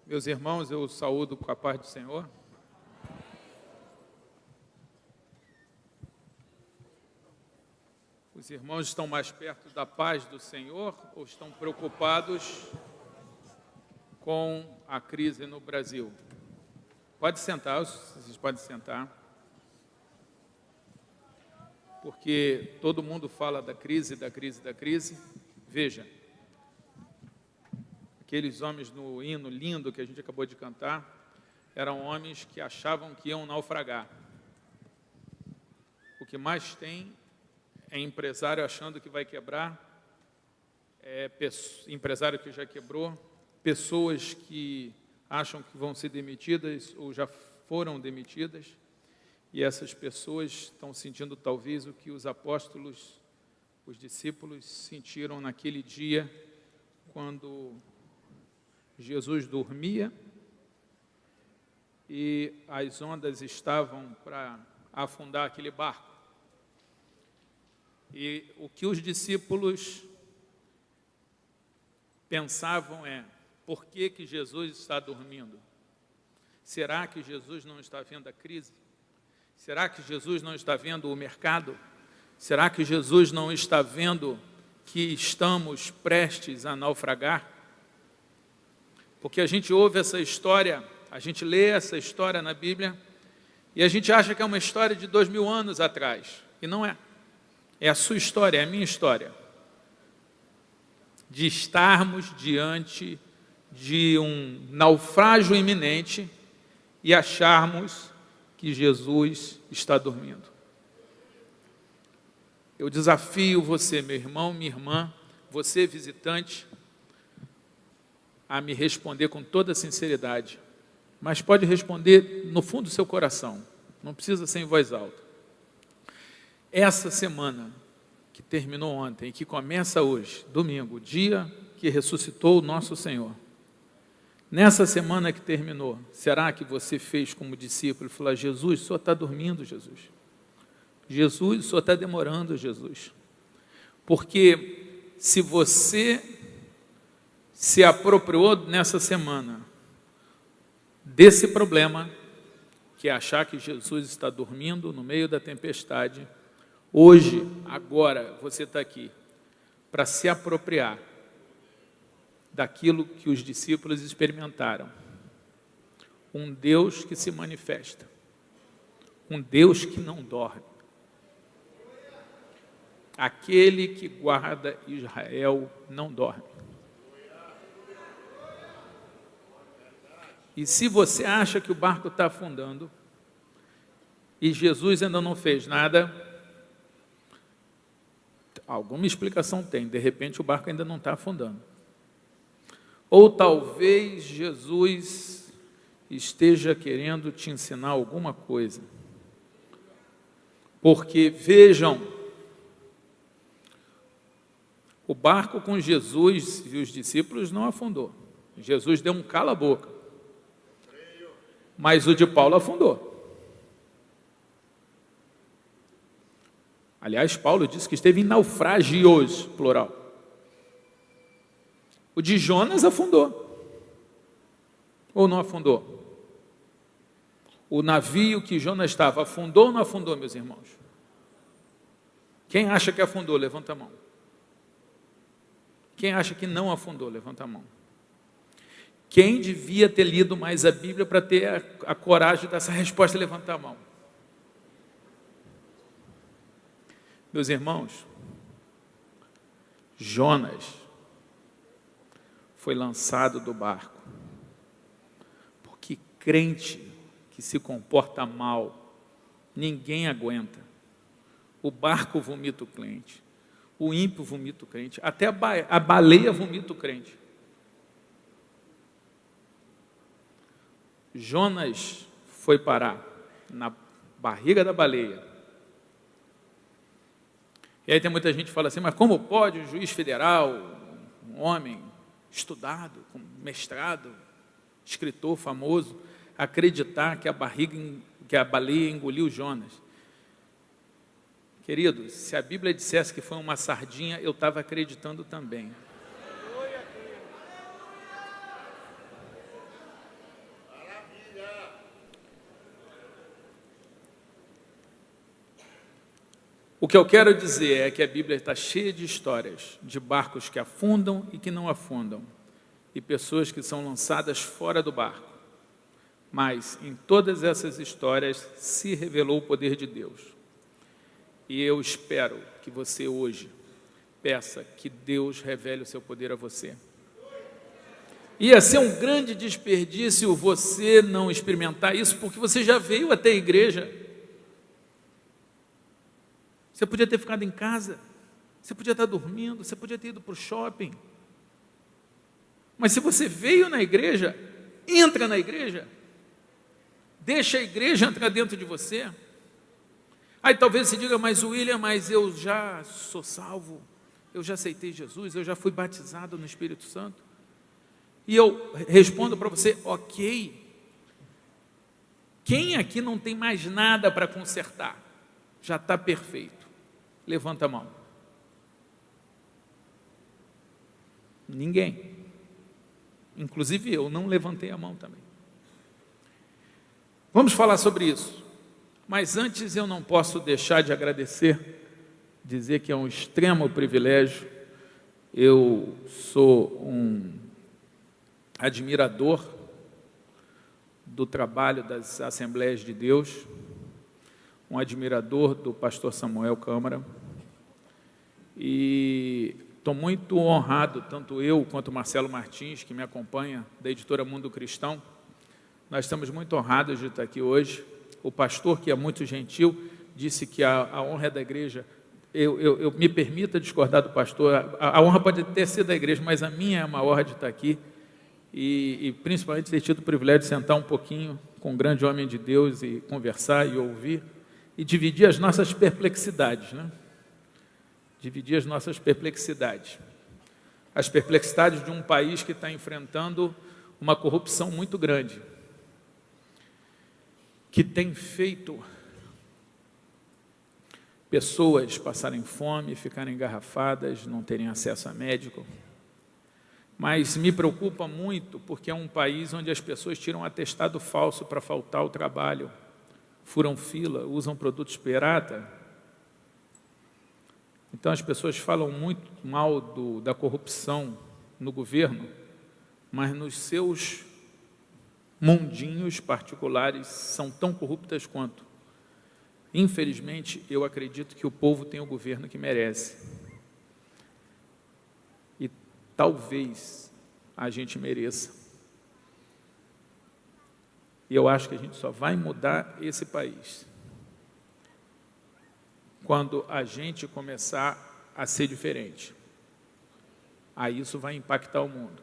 Meus irmãos, eu saúdo com a paz do Senhor. Os irmãos estão mais perto da paz do Senhor ou estão preocupados com a crise no Brasil? Pode sentar, vocês podem sentar. Porque todo mundo fala da crise, da crise, da crise. Veja, aqueles homens no hino lindo que a gente acabou de cantar, eram homens que achavam que iam naufragar. O que mais tem é empresário achando que vai quebrar, empresário que já quebrou, pessoas que acham que vão ser demitidas ou já foram demitidas, e essas pessoas estão sentindo talvez o que os apóstolos, os discípulos sentiram naquele dia, quando Jesus dormia e as ondas estavam para afundar aquele barco. E o que os discípulos pensavam é: por que Jesus está dormindo? Será que Jesus não está vendo a crise? Será que Jesus não está vendo o mercado? Será que Jesus não está vendo que estamos prestes a naufragar? Porque a gente ouve essa história, a gente lê essa história na Bíblia e a gente acha que é uma história de 2000 anos atrás. E não é. É a sua história, é a minha história. De estarmos diante de um naufrágio iminente e acharmos que Jesus está dormindo. Eu desafio você, meu irmão, minha irmã, você visitante, a me responder com toda sinceridade, mas pode responder no fundo do seu coração, não precisa ser em voz alta. Essa semana que terminou ontem e que começa hoje, domingo, dia que ressuscitou o nosso Senhor, nessa semana que terminou, será que você fez como discípulo e falou: Jesus, o Senhor está dormindo, Jesus. Jesus, o Senhor está demorando, Jesus. Porque se você se apropriou nessa semana desse problema, que é achar que Jesus está dormindo no meio da tempestade, hoje, agora, você está aqui para se apropriar daquilo que os discípulos experimentaram. Um Deus que se manifesta, um Deus que não dorme, aquele que guarda Israel não dorme. E se você acha que o barco está afundando e Jesus ainda não fez nada, alguma explicação tem, de repente o barco ainda não está afundando. Ou talvez Jesus esteja querendo te ensinar alguma coisa. Porque, vejam, o barco com Jesus e os discípulos não afundou. Jesus deu um cala-boca. Mas o de Paulo afundou. Aliás, Paulo disse que esteve em naufrágios, plural. O de Jonas afundou. Ou não afundou? O navio que Jonas estava afundou ou não afundou, meus irmãos? Quem acha que afundou, levanta a mão. Quem acha que não afundou, levanta a mão. Quem devia ter lido mais a Bíblia para ter a coragem dessa resposta, levanta a mão. Meus irmãos, Jonas foi lançado do barco, porque crente que se comporta mal, ninguém aguenta. O barco vomita o crente, o ímpio vomita o crente, até a baleia vomita o crente. Jonas foi parar na barriga da baleia. E aí tem muita gente que fala assim: mas como pode um juiz federal, um homem estudado, com mestrado, escritor famoso, acreditar que a baleia engoliu Jonas? Queridos, se a Bíblia dissesse que foi uma sardinha, eu estava acreditando também. O que eu quero dizer é que a Bíblia está cheia de histórias de barcos que afundam e que não afundam, e pessoas que são lançadas fora do barco. Mas em todas essas histórias se revelou o poder de Deus. E eu espero que você hoje peça que Deus revele o seu poder a você. Ia ser um grande desperdício você não experimentar isso, porque você já veio até a igreja. Você podia ter ficado em casa, você podia estar dormindo, você podia ter ido para o shopping. Mas se você veio na igreja, entra na igreja. Deixa a igreja entrar dentro de você. Aí talvez você diga, mas William, mas eu já sou salvo, eu já aceitei Jesus, eu já fui batizado no Espírito Santo. E eu respondo para você, ok. Quem aqui não tem mais nada para consertar? Já está perfeito. Levanta a mão. Ninguém. Inclusive eu não levantei a mão também. Vamos falar sobre isso. Mas antes eu não posso deixar de agradecer, dizer que é um extremo privilégio. Eu sou um admirador do trabalho das Assembleias de Deus, um admirador do pastor Samuel Câmara, e estou muito honrado, tanto eu quanto o Marcelo Martins, que me acompanha, da editora Mundo Cristão, nós estamos muito honrados de estar aqui hoje. O pastor, que é muito gentil, disse que a honra é da igreja. Eu me permita discordar do pastor, a honra pode ter sido da igreja, mas a minha é a maior de estar aqui, e principalmente ter tido o privilégio de sentar um pouquinho com um grande homem de Deus e conversar e ouvir, e dividir as nossas perplexidades, né? Dividir as nossas perplexidades. As perplexidades de um país que está enfrentando uma corrupção muito grande, que tem feito pessoas passarem fome, ficarem engarrafadas, não terem acesso a médico. Mas me preocupa muito porque é um país onde as pessoas tiram atestado falso para faltar ao trabalho, furam fila, usam produtos pirata. Então as pessoas falam muito mal da corrupção no governo, mas nos seus mundinhos particulares são tão corruptas quanto. Infelizmente, eu acredito que o povo tem o governo que merece. E talvez a gente mereça. E eu acho que a gente só vai mudar esse país quando a gente começar a ser diferente. Aí isso vai impactar o mundo.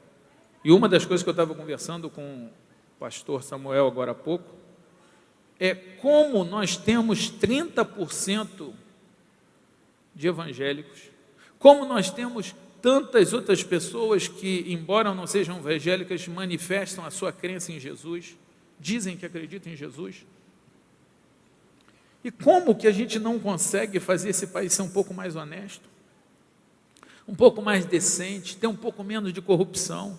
E uma das coisas que eu estava conversando com o pastor Samuel agora há pouco, é como nós temos 30% de evangélicos, como nós temos tantas outras pessoas que, embora não sejam evangélicas, manifestam a sua crença em Jesus, dizem que acreditam em Jesus. E como que a gente não consegue fazer esse país ser um pouco mais honesto, um pouco mais decente, ter um pouco menos de corrupção,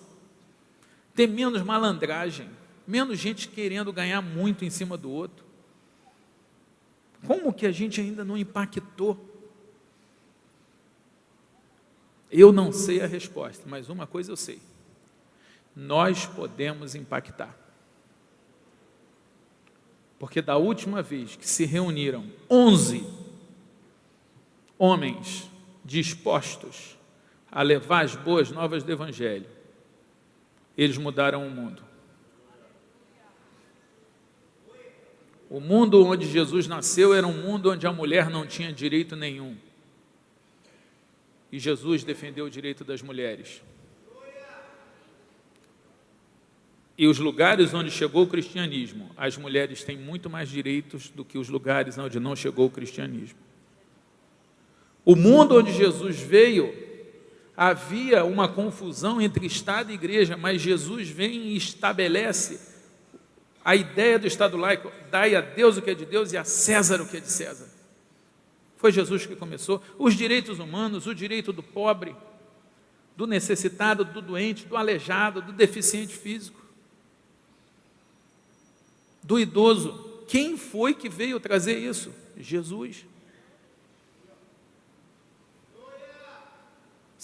ter menos malandragem, menos gente querendo ganhar muito em cima do outro? Como que a gente ainda não impactou? Eu não sei a resposta, mas uma coisa eu sei: nós podemos impactar. Porque da última vez que se reuniram 11 homens dispostos a levar as boas novas do Evangelho, eles mudaram o mundo. O mundo onde Jesus nasceu era um mundo onde a mulher não tinha direito nenhum. E Jesus defendeu o direito das mulheres. E os lugares onde chegou o cristianismo, as mulheres têm muito mais direitos do que os lugares onde não chegou o cristianismo. O mundo onde Jesus veio, havia uma confusão entre Estado e igreja, mas Jesus vem e estabelece a ideia do Estado laico: dai a Deus o que é de Deus e a César o que é de César. Foi Jesus que começou. Os direitos humanos, o direito do pobre, do necessitado, do doente, do aleijado, do deficiente físico, do idoso. Quem foi que veio trazer isso? Jesus.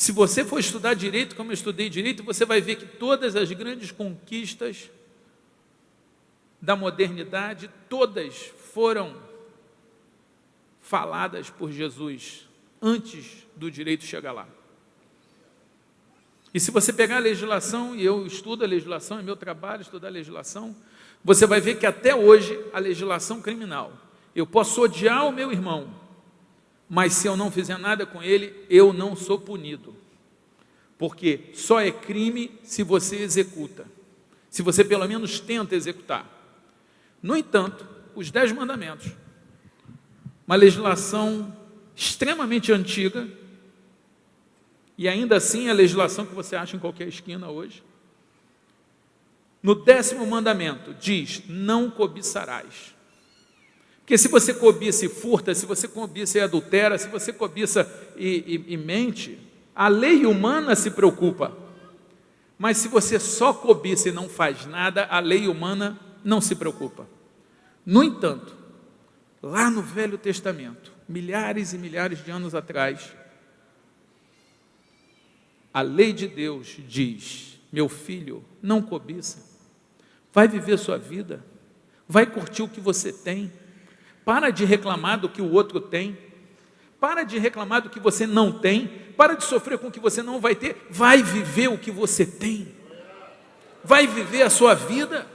Se você for estudar direito, como eu estudei direito, você vai ver que todas as grandes conquistas da modernidade, todas foram faladas por Jesus antes do direito chegar lá. E se você pegar a legislação, e eu estudo a legislação, é meu trabalho estudar a legislação, você vai ver que até hoje a legislação criminal, eu posso odiar o meu irmão, mas se eu não fizer nada com ele, eu não sou punido. Porque só é crime se você executa, se você pelo menos tenta executar. No entanto, os 10 mandamentos, uma legislação extremamente antiga, e ainda assim a legislação que você acha em qualquer esquina hoje, no 10º mandamento diz, não cobiçarás. Porque se você cobiça e furta, se você cobiça e adultera, se você cobiça e mente, a lei humana se preocupa. Mas se você só cobiça e não faz nada, a lei humana não se preocupa. No entanto, lá no Velho Testamento, milhares e milhares de anos atrás, a lei de Deus diz, meu filho, não cobiça, vai viver sua vida, vai curtir o que você tem, para de reclamar do que o outro tem, para de reclamar do que você não tem, para de sofrer com o que você não vai ter, vai viver o que você tem, vai viver a sua vida,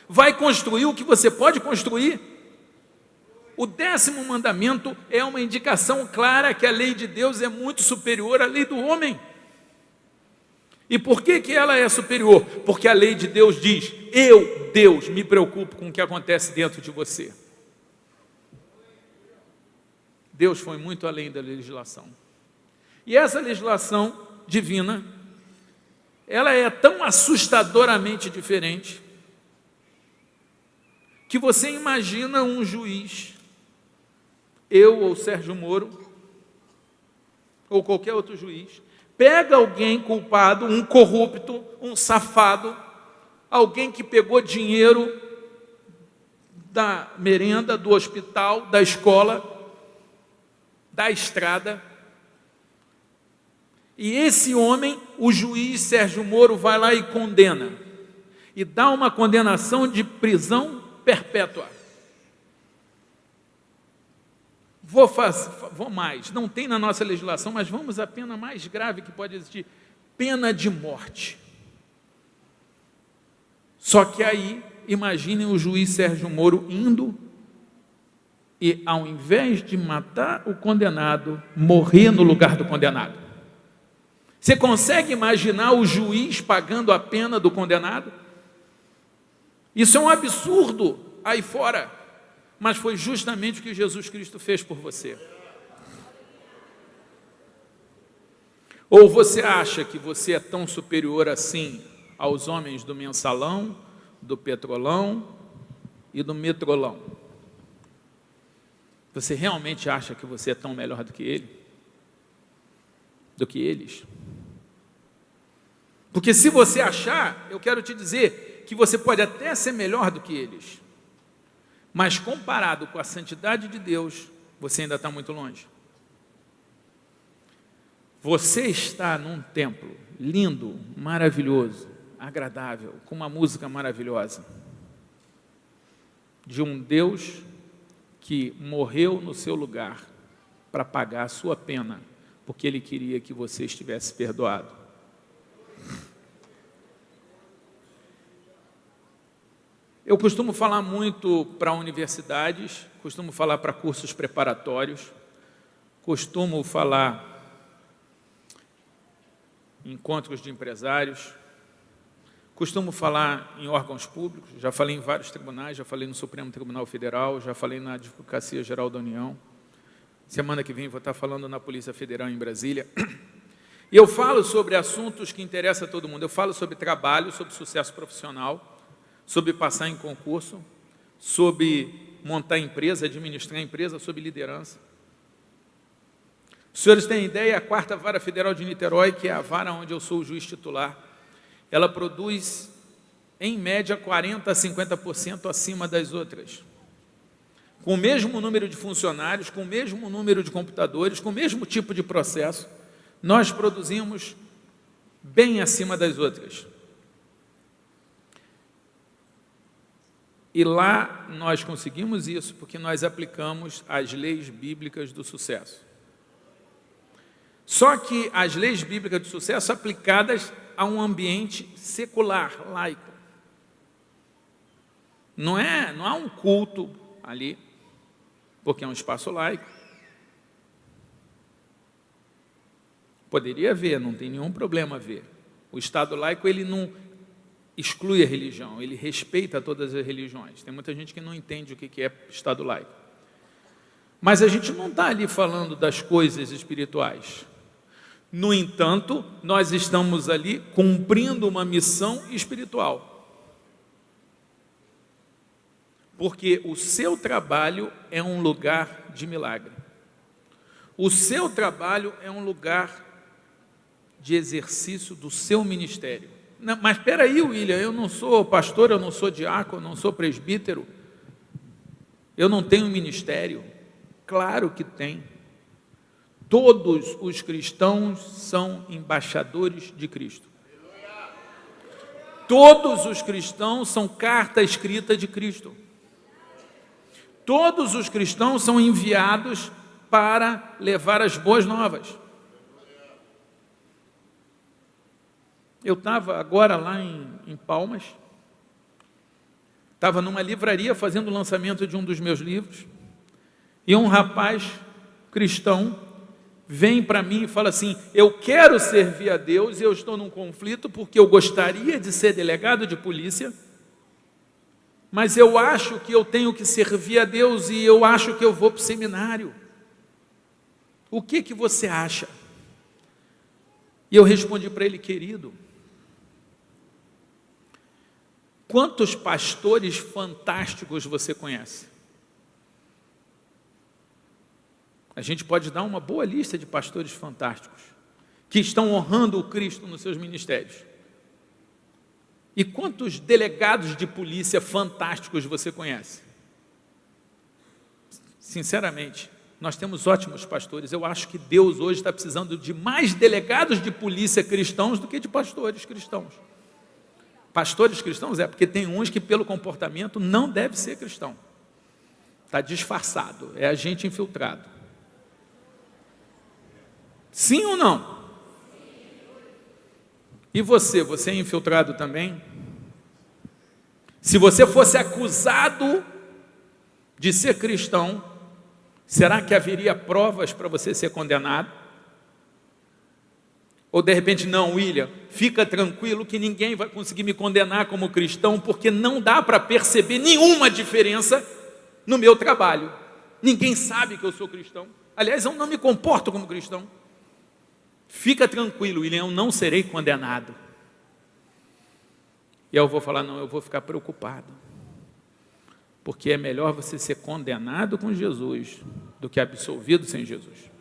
vai construir o que você pode construir. O 10º mandamento é uma indicação clara que a lei de Deus é muito superior à lei do homem. E por que ela é superior? Porque a lei de Deus diz, eu, Deus, me preocupo com o que acontece dentro de você. Deus foi muito além da legislação. E essa legislação divina, ela é tão assustadoramente diferente, que você imagina um juiz, eu ou Sérgio Moro, ou qualquer outro juiz, pega alguém culpado, um corrupto, um safado, alguém que pegou dinheiro da merenda, do hospital, da escola, da estrada, e esse homem, o juiz Sérgio Moro, vai lá e condena, e dá uma condenação de prisão perpétua. Vou mais, não tem na nossa legislação, mas vamos à pena mais grave que pode existir, pena de morte. Só que aí, imaginem o juiz Sérgio Moro indo e, ao invés de matar o condenado, morrer no lugar do condenado. Você consegue imaginar o juiz pagando a pena do condenado? Isso é um absurdo aí fora. Mas foi justamente o que Jesus Cristo fez por você. Ou você acha que você é tão superior assim aos homens do mensalão, do petrolão e do metrolão? Você realmente acha que você é tão melhor do que ele? Do que eles? Porque se você achar, eu quero te dizer que você pode até ser melhor do que eles, mas comparado com a santidade de Deus, você ainda está muito longe. Você está num templo lindo, maravilhoso, agradável, com uma música maravilhosa, de um Deus que morreu no seu lugar para pagar a sua pena, porque Ele queria que você estivesse perdoado. Eu costumo falar muito para universidades, costumo falar para cursos preparatórios, costumo falar em encontros de empresários, costumo falar em órgãos públicos, já falei em vários tribunais, já falei no Supremo Tribunal Federal, já falei na Advocacia Geral da União. Semana que vem vou estar falando na Polícia Federal em Brasília. E eu falo sobre assuntos que interessam a todo mundo. Eu falo sobre trabalho, sobre sucesso profissional, sobre passar em concurso, sobre montar empresa, administrar empresa, sobre liderança. Os senhores têm ideia, a 4ª Vara Federal de Niterói, que é a vara onde eu sou o juiz titular, ela produz, em média, 40% a 50% acima das outras. Com o mesmo número de funcionários, com o mesmo número de computadores, com o mesmo tipo de processo, nós produzimos bem acima das outras. E lá nós conseguimos isso porque nós aplicamos as leis bíblicas do sucesso. Só que as leis bíblicas do sucesso aplicadas a um ambiente secular, laico. Não há um culto ali, porque é um espaço laico. Poderia haver, não tem nenhum problema haver. O Estado laico, ele não exclui a religião, ele respeita todas as religiões. Tem muita gente que não entende o que é Estado laico. Mas a gente não está ali falando das coisas espirituais. No entanto, nós estamos ali cumprindo uma missão espiritual. Porque o seu trabalho é um lugar de milagre. O seu trabalho é um lugar de exercício do seu ministério. Não, mas espera aí, William, eu não sou pastor, eu não sou diácono, eu não sou presbítero, eu não tenho ministério. Claro que tem. Todos os cristãos são embaixadores de Cristo. Todos os cristãos são carta escrita de Cristo. Todos os cristãos são enviados para levar as boas novas. Eu estava agora lá em Palmas, estava numa livraria fazendo o lançamento de um dos meus livros, e um rapaz cristão vem para mim e fala assim: eu quero servir a Deus e eu estou num conflito porque eu gostaria de ser delegado de polícia, mas eu acho que eu tenho que servir a Deus e eu acho que eu vou para o seminário. O que você acha? E eu respondi para ele: querido, quantos pastores fantásticos você conhece? A gente pode dar uma boa lista de pastores fantásticos que estão honrando o Cristo nos seus ministérios. E quantos delegados de polícia fantásticos você conhece? Sinceramente, nós temos ótimos pastores. Eu acho que Deus hoje está precisando de mais delegados de polícia cristãos do que de pastores cristãos. Pastores cristãos porque tem uns que pelo comportamento não deve ser cristão. Está disfarçado, é agente infiltrado. Sim ou não? E você é infiltrado também? Se você fosse acusado de ser cristão, será que haveria provas para você ser condenado? Ou de repente, não, William, fica tranquilo que ninguém vai conseguir me condenar como cristão, porque não dá para perceber nenhuma diferença no meu trabalho. Ninguém sabe que eu sou cristão. Aliás, eu não me comporto como cristão. Fica tranquilo, William, eu não serei condenado. E eu vou falar: não, eu vou ficar preocupado. Porque é melhor você ser condenado com Jesus do que absolvido sem Jesus.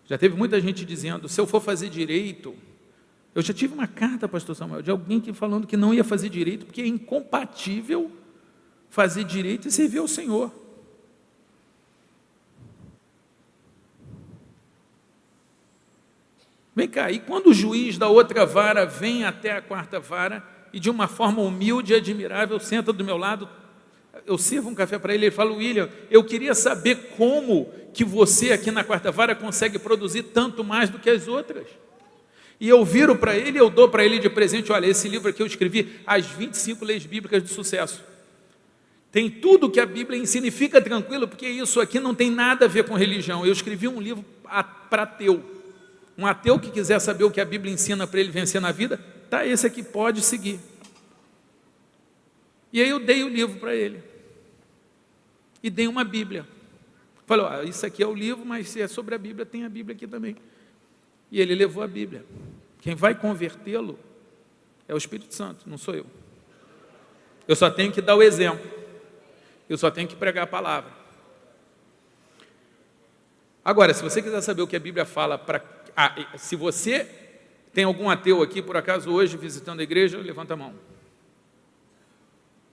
Já teve muita gente dizendo: se eu for fazer direito... Eu já tive uma carta, pastor Samuel, de alguém falando que não ia fazer direito porque é incompatível fazer direito e servir ao Senhor. Vem cá, e quando o juiz da outra vara vem até a quarta vara e de uma forma humilde e admirável senta do meu lado, eu sirvo um café para ele, ele fala: William, eu queria saber como que você aqui na quarta vara consegue produzir tanto mais do que as outras. E eu viro para ele, eu dou para ele de presente: olha, esse livro aqui eu escrevi, As 25 Leis Bíblicas do Sucesso. Tem tudo que a Bíblia ensina, e fica tranquilo, porque isso aqui não tem nada a ver com religião. Eu escrevi um livro para ateu. Um ateu que quiser saber o que a Bíblia ensina para ele vencer na vida, tá, esse aqui pode seguir. E aí eu dei o livro para ele. E dei uma Bíblia. Falei: isso aqui é o livro, mas se é sobre a Bíblia, tem a Bíblia aqui também. E ele levou a Bíblia. Quem vai convertê-lo é o Espírito Santo, não sou eu. Eu só tenho que dar o exemplo. Eu só tenho que pregar a palavra. Agora, se você quiser saber o que a Bíblia fala, se você tem algum ateu aqui, por acaso, hoje, visitando a igreja, levanta a mão.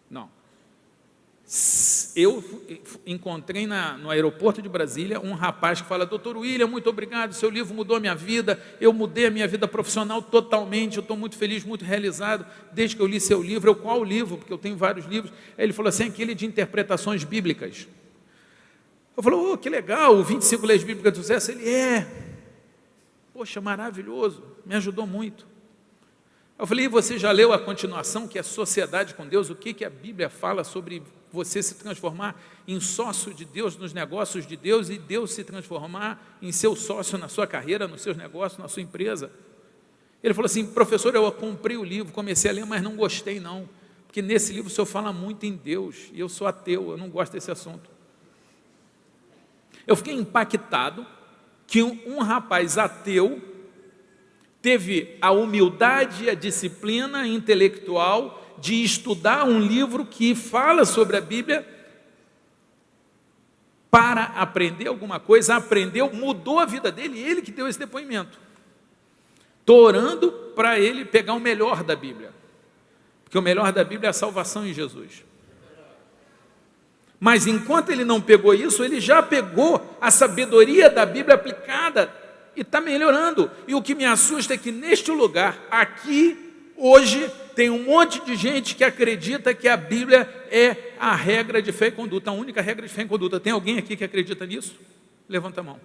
Não. Eu encontrei no aeroporto de Brasília um rapaz que fala: doutor William, muito obrigado, seu livro mudou a minha vida, eu mudei a minha vida profissional totalmente, eu estou muito feliz, muito realizado, desde que eu li seu livro. Qual livro? Porque eu tenho vários livros. Aí ele falou assim: aquele de interpretações bíblicas. Eu falei: oh, que legal, o 25 Leis Bíblicas do Sucesso. Ele poxa, maravilhoso, me ajudou muito. Eu falei: e você já leu a continuação, que é Sociedade com Deus? O que a Bíblia fala sobre você se transformar em sócio de Deus nos negócios de Deus e Deus se transformar em seu sócio na sua carreira, nos seus negócios, na sua empresa? Ele falou assim: professor, eu comprei o livro, comecei a ler, mas não gostei não, porque nesse livro o senhor fala muito em Deus, e eu sou ateu, eu não gosto desse assunto. Eu fiquei impactado que um rapaz ateu teve a humildade e a disciplina intelectual de estudar um livro que fala sobre a Bíblia para aprender alguma coisa, aprendeu, mudou a vida dele, ele que deu esse depoimento. Estou orando para ele pegar o melhor da Bíblia, porque o melhor da Bíblia é a salvação em Jesus. Mas enquanto ele não pegou isso, ele já pegou a sabedoria da Bíblia aplicada e está melhorando. E o que me assusta é que neste lugar, aqui, hoje, tem um monte de gente que acredita que a Bíblia é a regra de fé e conduta, a única regra de fé e conduta. Tem alguém aqui que acredita nisso? Levanta a mão.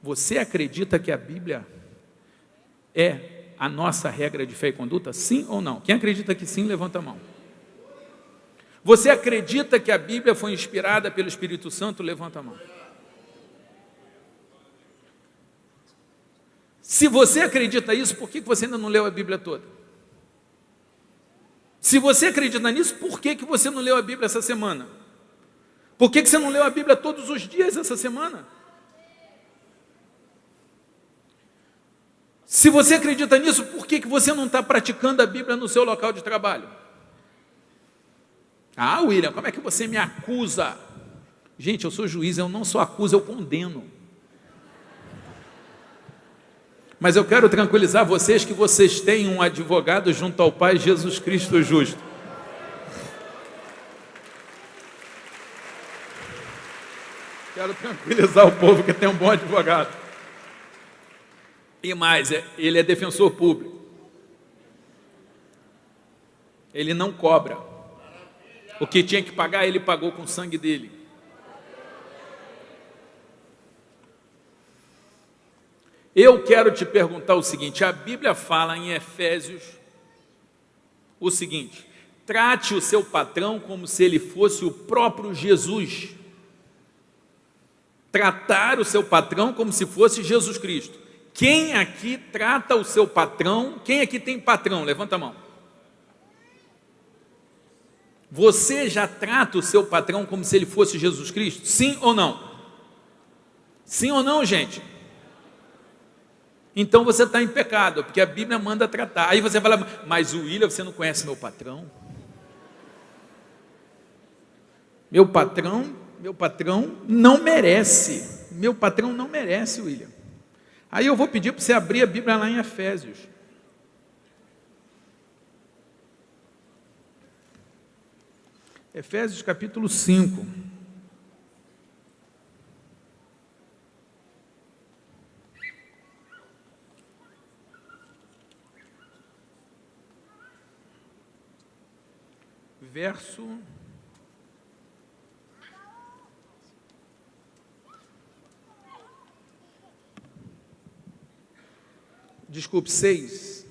Você acredita que a Bíblia é a nossa regra de fé e conduta? Sim ou não? Quem acredita que sim, levanta a mão. Você acredita que a Bíblia foi inspirada pelo Espírito Santo? Levanta a mão. Se você acredita nisso, por que você ainda não leu a Bíblia toda? Se você acredita nisso, por que você não leu a Bíblia essa semana? Por que você não leu a Bíblia todos os dias essa semana? Se você acredita nisso, por que você não está praticando a Bíblia no seu local de trabalho? Ah, William, como é que você me acusa? Gente, eu sou juiz, eu não só acuso, eu condeno. Mas eu quero tranquilizar vocês que vocês têm um advogado junto ao Pai, Jesus Cristo justo. Quero tranquilizar o povo que tem um bom advogado. E mais, ele é defensor público. Ele não cobra. O que tinha que pagar, ele pagou com o sangue dele. Eu quero te perguntar o seguinte: a Bíblia fala em Efésios o seguinte: trate o seu patrão como se ele fosse o próprio Jesus. Tratar o seu patrão como se fosse Jesus Cristo. Quem aqui trata o seu patrão? Quem aqui tem patrão? Levanta a mão. Você já trata o seu patrão como se ele fosse Jesus Cristo? Sim ou não? Sim ou não, gente? Então você está em pecado, porque a Bíblia manda tratar. Aí você fala: mas William, você não conhece meu patrão? Meu patrão não merece. Meu patrão não merece, William. Aí eu vou pedir para você abrir a Bíblia lá em Efésios. Efésios capítulo 5. Verso 6.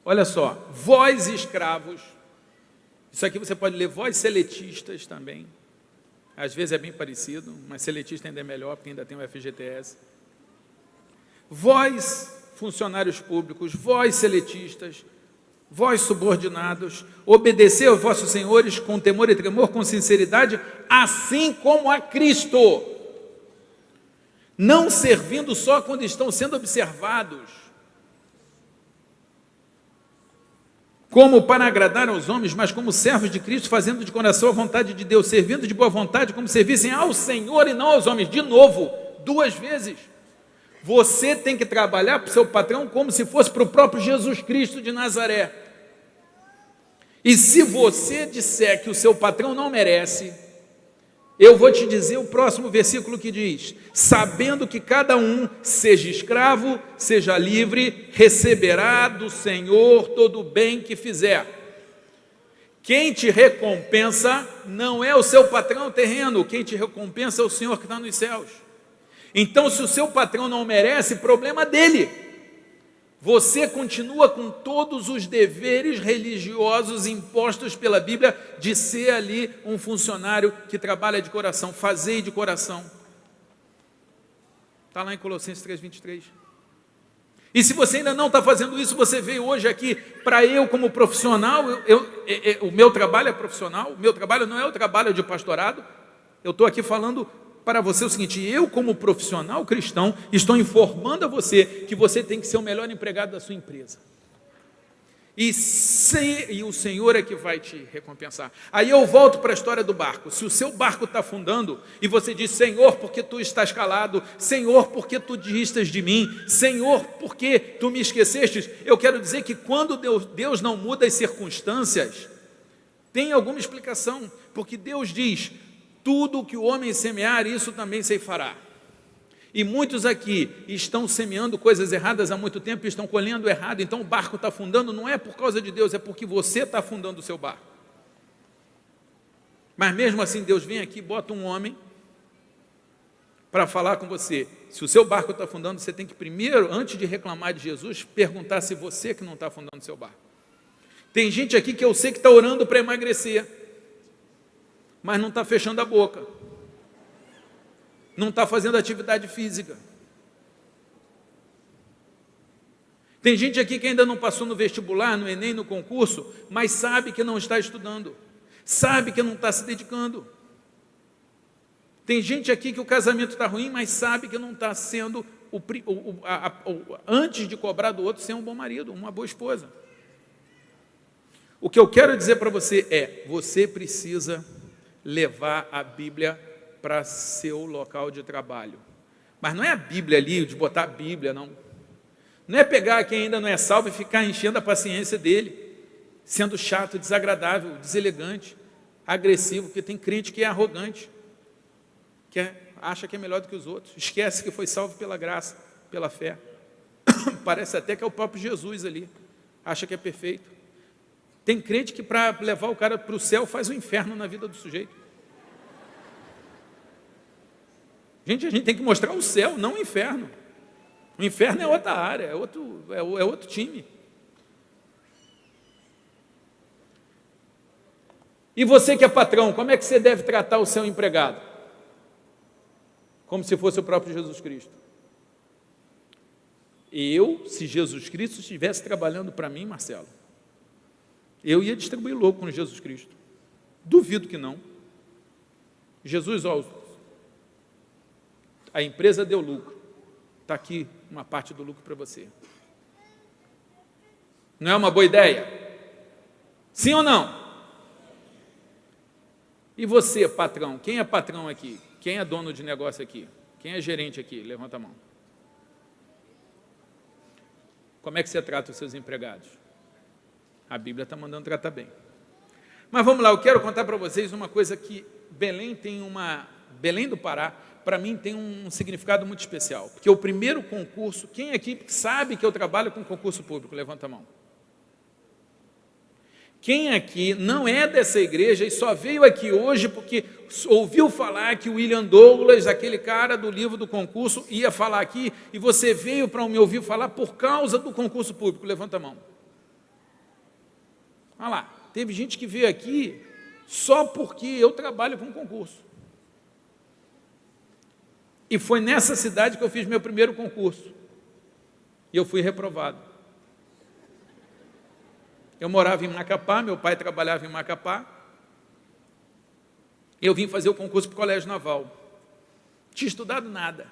Olha só: vós escravos. Isso aqui você pode ler vós seletistas também. Às vezes é bem parecido, mas seletista ainda é melhor, porque ainda tem o FGTS. Vós, funcionários públicos, vós seletistas, vós subordinados, obedecei aos vossos senhores com temor e tremor, com sinceridade, assim como a Cristo, não servindo só quando estão sendo observados, como para agradar aos homens, mas como servos de Cristo, fazendo de coração a vontade de Deus, servindo de boa vontade, como servissem ao Senhor e não aos homens. De novo, 2 vezes. Você tem que trabalhar para o seu patrão como se fosse para o próprio Jesus Cristo de Nazaré. E se você disser que o seu patrão não merece, eu vou te dizer o próximo versículo que diz: sabendo que cada um, seja escravo, seja livre, receberá do Senhor todo o bem que fizer. Quem te recompensa não é o seu patrão terreno, quem te recompensa é o Senhor que está nos céus. Então, se o seu patrão não merece, problema dele. Você continua com todos os deveres religiosos impostos pela Bíblia de ser ali um funcionário que trabalha de coração, fazei de coração. Está lá em Colossenses 3:23. E se você ainda não está fazendo isso, você veio hoje aqui para eu como profissional, o meu trabalho é profissional, o meu trabalho não é o trabalho de pastorado, eu estou aqui falando para você o seguinte: eu como profissional cristão estou informando a você que você tem que ser o melhor empregado da sua empresa. E o Senhor é que vai te recompensar. Aí eu volto para a história do barco. Se o seu barco está afundando e você diz: Senhor, porque tu estás calado? Senhor, porque tu desistes de mim? Senhor, porque tu me esquecestes? Eu quero dizer que quando Deus não muda as circunstâncias, tem alguma explicação, porque Deus diz: tudo o que o homem semear, isso também ceifará. E muitos aqui estão semeando coisas erradas há muito tempo e estão colhendo errado. Então o barco está afundando, não é por causa de Deus, é porque você está afundando o seu barco. Mas mesmo assim Deus vem aqui, bota um homem para falar com você. Se o seu barco está afundando, você tem que primeiro, antes de reclamar de Jesus, perguntar se você que não está afundando o seu barco. Tem gente aqui que eu sei que está orando para emagrecer, mas não está fechando a boca, não está fazendo atividade física. Tem gente aqui que ainda não passou no vestibular, no Enem, no concurso, mas sabe que não está estudando, sabe que não está se dedicando. Tem gente aqui que o casamento está ruim, mas sabe que não está sendo, antes de cobrar do outro, ser um bom marido, uma boa esposa. O que eu quero dizer para você é: você precisa levar a Bíblia para seu local de trabalho. Mas não é a Bíblia ali, de botar a Bíblia, não. Não é pegar quem ainda não é salvo e ficar enchendo a paciência dele, sendo chato, desagradável, deselegante, agressivo, porque tem crente que é arrogante, acha que é melhor do que os outros, esquece que foi salvo pela graça, pela fé. Parece até que é o próprio Jesus ali, acha que é perfeito. Tem crente que para levar o cara para o céu faz um inferno na vida do sujeito. Gente, a gente tem que mostrar o céu, não o inferno. O inferno é outra área, é outro time. E você que é patrão, como é que você deve tratar o seu empregado? Como se fosse o próprio Jesus Cristo. Se Jesus Cristo estivesse trabalhando para mim, Marcelo, eu ia distribuir louco com Jesus Cristo. Duvido que não. Jesus, a empresa deu lucro. Está aqui uma parte do lucro para você. Não é uma boa ideia? Sim ou não? E você, patrão? Quem é patrão aqui? Quem é dono de negócio aqui? Quem é gerente aqui? Levanta a mão. Como é que você trata os seus empregados? A Bíblia está mandando tratar bem. Mas vamos lá, eu quero contar para vocês uma coisa que Belém do Pará, para mim tem um significado muito especial. Porque o primeiro concurso, quem aqui sabe que eu trabalho com concurso público? Levanta a mão. Quem aqui não é dessa igreja e só veio aqui hoje porque ouviu falar que o William Douglas, aquele cara do livro do concurso, ia falar aqui, e você veio para me ouvir falar por causa do concurso público? Levanta a mão. Olha lá, teve gente que veio aqui só porque eu trabalho com concurso. E foi nessa cidade que eu fiz meu primeiro concurso. E eu fui reprovado. Eu morava em Macapá, meu pai trabalhava em Macapá. Eu vim fazer o concurso para o Colégio Naval. Não tinha estudado nada.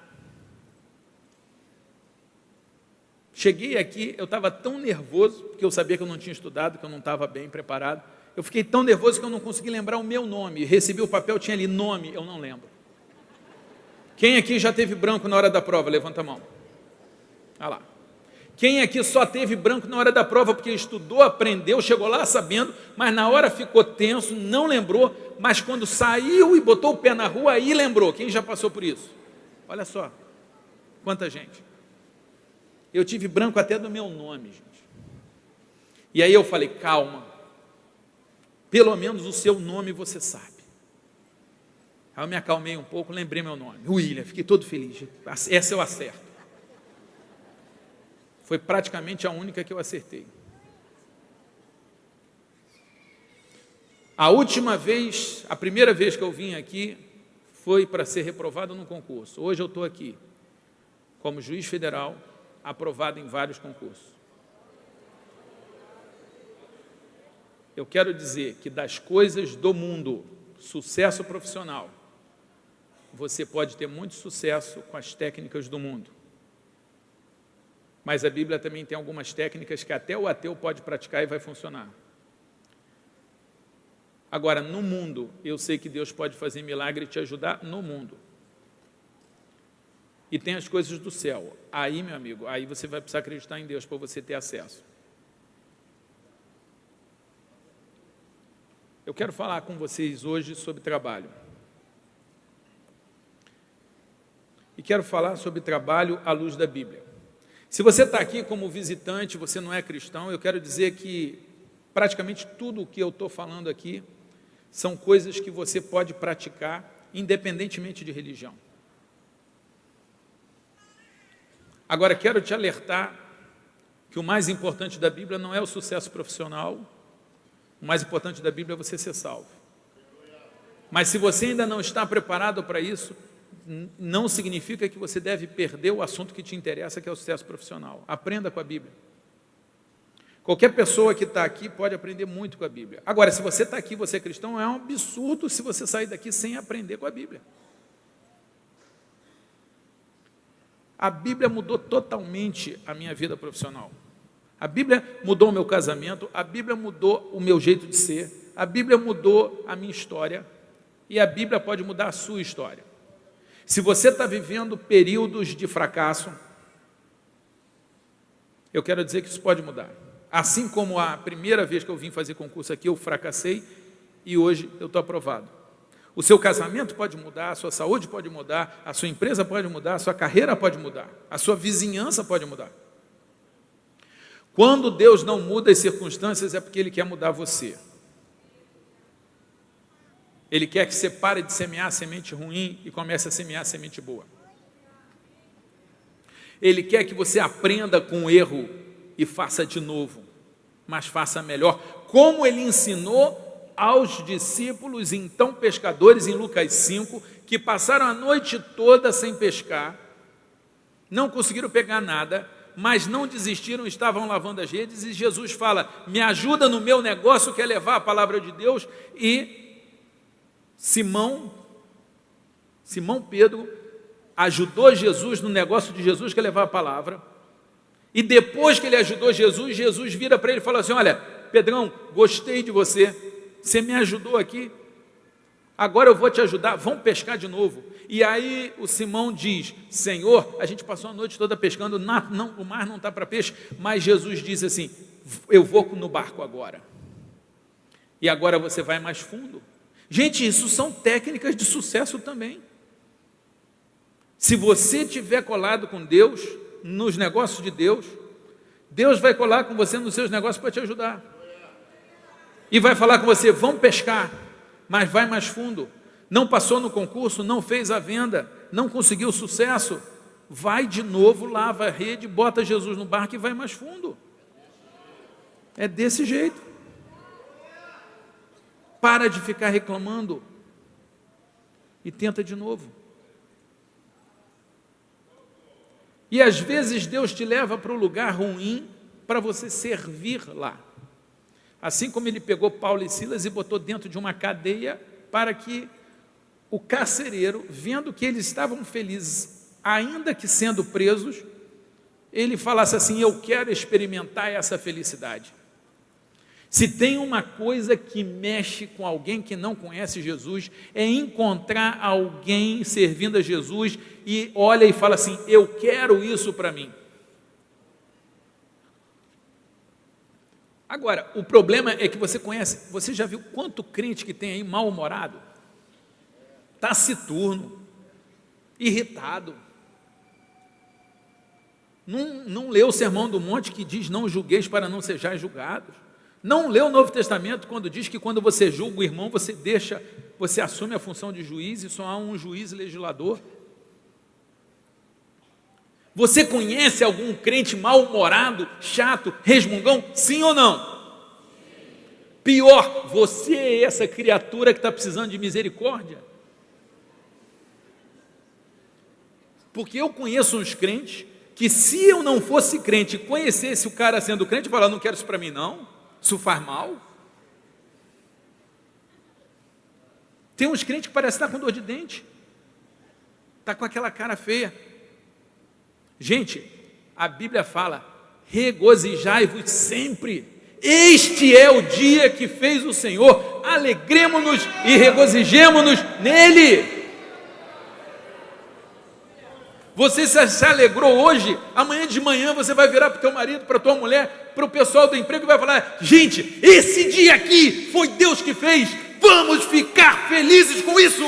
Cheguei aqui, eu estava tão nervoso, porque eu sabia que eu não tinha estudado, que eu não estava bem preparado. Eu fiquei tão nervoso que eu não consegui lembrar o meu nome. Recebi o papel, tinha ali nome, eu não lembro. Quem aqui já teve branco na hora da prova? Levanta a mão. Olha lá. Quem aqui só teve branco na hora da prova porque estudou, aprendeu, chegou lá sabendo, mas na hora ficou tenso, não lembrou, mas quando saiu e botou o pé na rua, aí lembrou? Quem já passou por isso? Olha só, quanta gente. Eu tive branco até do meu nome, gente. E aí eu falei, calma, pelo menos o seu nome você sabe. Aí eu me acalmei um pouco, lembrei meu nome, William, fiquei todo feliz, essa eu acerto. Foi praticamente a única que eu acertei. A primeira vez que eu vim aqui, foi para ser reprovado num concurso. Hoje eu estou aqui, como juiz federal, aprovado em vários concursos. Eu quero dizer que das coisas do mundo, sucesso profissional, você pode ter muito sucesso com as técnicas do mundo. Mas a Bíblia também tem algumas técnicas que até o ateu pode praticar e vai funcionar. Agora, no mundo, eu sei que Deus pode fazer milagre e te ajudar no mundo. E tem as coisas do céu. Aí, meu amigo, aí você vai precisar acreditar em Deus para você ter acesso. Eu quero falar com vocês hoje sobre trabalho. E quero falar sobre trabalho à luz da Bíblia. Se você está aqui como visitante, você não é cristão, eu quero dizer que praticamente tudo o que eu estou falando aqui são coisas que você pode praticar independentemente de religião. Agora, quero te alertar que o mais importante da Bíblia não é o sucesso profissional, o mais importante da Bíblia é você ser salvo. Mas se você ainda não está preparado para isso, não significa que você deve perder o assunto que te interessa, que é o sucesso profissional. Aprenda com a Bíblia. Qualquer pessoa que está aqui pode aprender muito com a Bíblia. Agora, se você está aqui, você é cristão, é um absurdo se você sair daqui sem aprender com a Bíblia. A Bíblia mudou totalmente a minha vida profissional. A Bíblia mudou o meu casamento, a Bíblia mudou o meu jeito de ser, a Bíblia mudou a minha história e a Bíblia pode mudar a sua história. Se você está vivendo períodos de fracasso, eu quero dizer que isso pode mudar. Assim como a primeira vez que eu vim fazer concurso aqui, eu fracassei e hoje eu estou aprovado. O seu casamento pode mudar, a sua saúde pode mudar, a sua empresa pode mudar, a sua carreira pode mudar, a sua vizinhança pode mudar. Quando Deus não muda as circunstâncias, é porque Ele quer mudar você. Ele quer que você pare de semear semente ruim e comece a semear semente boa. Ele quer que você aprenda com o erro e faça de novo, mas faça melhor, como Ele ensinou aos discípulos, então pescadores, em Lucas 5, que passaram a noite toda sem pescar, não conseguiram pegar nada, mas não desistiram, estavam lavando as redes, e Jesus fala, me ajuda no meu negócio, que é levar a palavra de Deus, e Simão Pedro ajudou Jesus no negócio de Jesus, que é levar a palavra, e depois que ele ajudou Jesus, Jesus vira para ele e fala assim, olha, Pedrão, gostei de você, você me ajudou aqui, agora eu vou te ajudar, vamos pescar de novo. E aí o Simão diz, Senhor, a gente passou a noite toda pescando, o mar não está para peixe, mas Jesus diz assim, eu vou no barco agora, e agora você vai mais fundo. Gente, isso são técnicas de sucesso também. Se você estiver colado com Deus, nos negócios de Deus, Deus vai colar com você nos seus negócios para te ajudar. E vai falar com você, vamos pescar, mas vai mais fundo. Não passou no concurso, não fez a venda, não conseguiu sucesso, vai de novo, lava a rede, bota Jesus no barco e vai mais fundo. É desse jeito. Para de ficar reclamando e tenta de novo. E às vezes Deus te leva para um lugar ruim para você servir lá. Assim como Ele pegou Paulo e Silas e botou dentro de uma cadeia para que o carcereiro, vendo que eles estavam felizes, ainda que sendo presos, ele falasse assim, eu quero experimentar essa felicidade. Se tem uma coisa que mexe com alguém que não conhece Jesus, é encontrar alguém servindo a Jesus e olha e fala assim, eu quero isso para mim. Agora, o problema é que você já viu quanto crente que tem aí mal-humorado? Taciturno, irritado. Não leu o Sermão do Monte que diz não julgueis para não sejais julgados. Não leu o Novo Testamento quando diz que quando você julga o irmão, você assume a função de juiz e só há um juiz legislador. Você conhece algum crente mal-humorado, chato, resmungão? Sim ou não? Pior, você é essa criatura que está precisando de misericórdia. Porque eu conheço uns crentes que, se eu não fosse crente e conhecesse o cara sendo crente, eu falaria, não quero isso para mim não, isso faz mal. Tem uns crentes que parecem estar com dor de dente, está com aquela cara feia. Gente, a Bíblia fala, regozijai-vos sempre, este é o dia que fez o Senhor, alegremo-nos e regozijemo-nos nele. Você se alegrou hoje, amanhã de manhã você vai virar para o teu marido, para a tua mulher, para o pessoal do emprego e vai falar, gente, esse dia aqui foi Deus que fez, vamos ficar felizes com isso.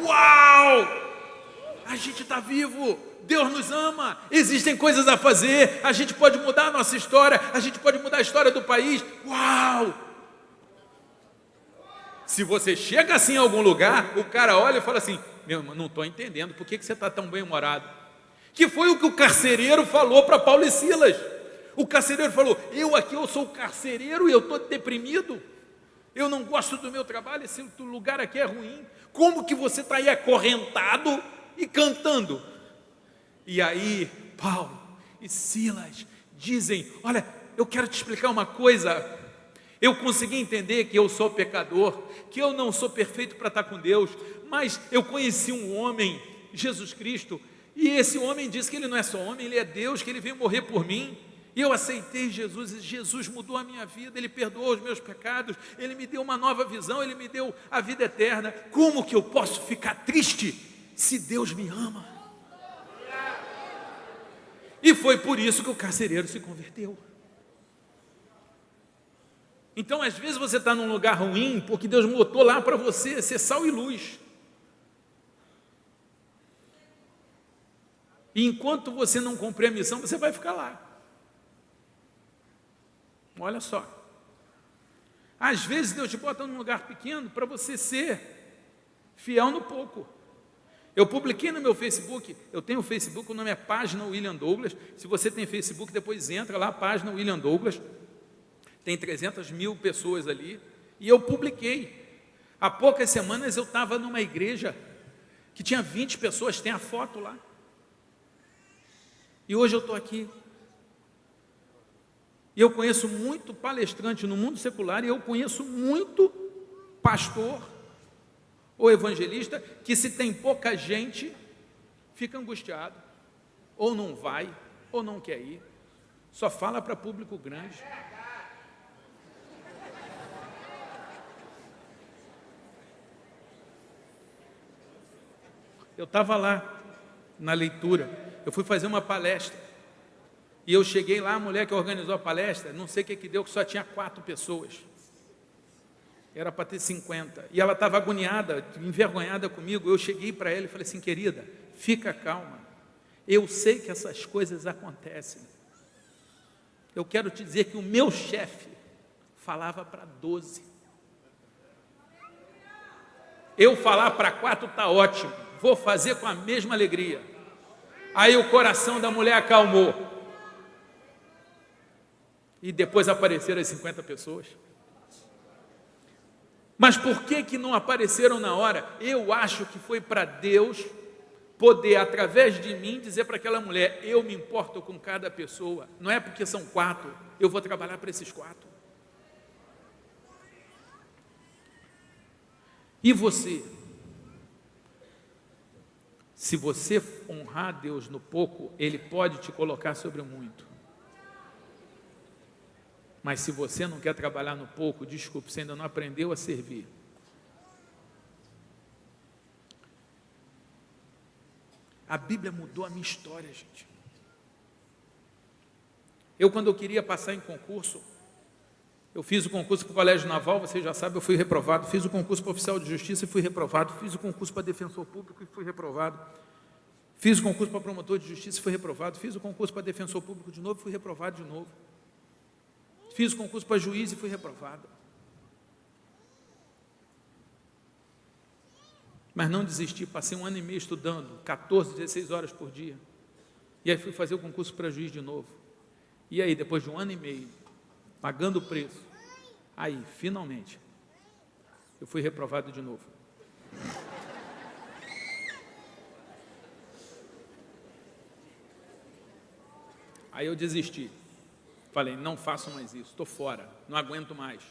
Uau! A gente está vivo, Deus nos ama, existem coisas a fazer, a gente pode mudar a nossa história, a gente pode mudar a história do país. Uau! Se você chega assim em algum lugar, o cara olha e fala assim, meu irmão, não estou entendendo, por que você está tão bem-humorado? Que foi o que o carcereiro falou para Paulo e Silas. O carcereiro falou, eu sou o carcereiro e eu estou deprimido, eu não gosto do meu trabalho, esse lugar aqui é ruim, como que você está aí acorrentado e cantando? E aí Paulo e Silas dizem, olha, eu quero te explicar uma coisa, eu consegui entender que eu sou pecador, que eu não sou perfeito para estar com Deus, mas eu conheci um homem, Jesus Cristo, e esse homem disse que ele não é só homem, ele é Deus, que ele veio morrer por mim, e eu aceitei Jesus, e Jesus mudou a minha vida, ele perdoou os meus pecados, ele me deu uma nova visão, ele me deu a vida eterna. Como que eu posso ficar triste se Deus me ama? E foi por isso que o carcereiro se converteu. Então, às vezes você está num lugar ruim, porque Deus botou lá para você ser sal e luz. E enquanto você não cumprir a missão, você vai ficar lá. Olha só. Às vezes Deus te bota num lugar pequeno para você ser fiel no pouco. Eu publiquei no meu Facebook, eu tenho o Facebook, o nome é Página William Douglas. Se você tem Facebook, depois entra lá, Página William Douglas. Tem 300 mil pessoas ali. E eu publiquei. Há poucas semanas eu estava numa igreja que tinha 20 pessoas, tem a foto lá. E hoje eu estou aqui. E eu conheço muito palestrante no mundo secular e eu conheço muito pastor ou evangelista que, se tem pouca gente, fica angustiado, ou não vai, ou não quer ir, só fala para público grande. Eu estava lá na leitura, eu fui fazer uma palestra, e eu cheguei lá, a mulher que organizou a palestra, não sei o que deu, que só tinha 4 pessoas, era para ter 50, e ela estava agoniada, envergonhada comigo. Eu cheguei para ela e falei assim, querida, fica calma, eu sei que essas coisas acontecem, eu quero te dizer que o meu chefe falava para 12, eu falar para 4 está ótimo, vou fazer com a mesma alegria. Aí o coração da mulher acalmou, e depois apareceram as 50 pessoas. Mas por que não apareceram na hora? Eu acho que foi para Deus poder, através de mim, dizer para aquela mulher, eu me importo com cada pessoa, não é porque são 4, eu vou trabalhar para esses 4. E você? Se você honrar a Deus no pouco, Ele pode te colocar sobre o muito. Mas se você não quer trabalhar no pouco, desculpe, você ainda não aprendeu a servir. A Bíblia mudou a minha história, gente. Quando eu queria passar em concurso, eu fiz o concurso para o Colégio Naval, vocês já sabem, eu fui reprovado. Fiz o concurso para oficial de justiça e fui reprovado. Fiz o concurso para defensor público e fui reprovado. Fiz o concurso para promotor de justiça e fui reprovado. Fiz o concurso para defensor público de novo e fui reprovado de novo. Fiz o concurso para juiz e fui reprovado. Mas não desisti, passei 1 ano e meio estudando, 14, 16 horas por dia. E aí fui fazer o concurso para juiz de novo. E aí, depois de 1 ano e meio, pagando o preço, aí, finalmente, eu fui reprovado de novo. Aí eu desisti. Falei, não faço mais isso, estou fora, não aguento mais.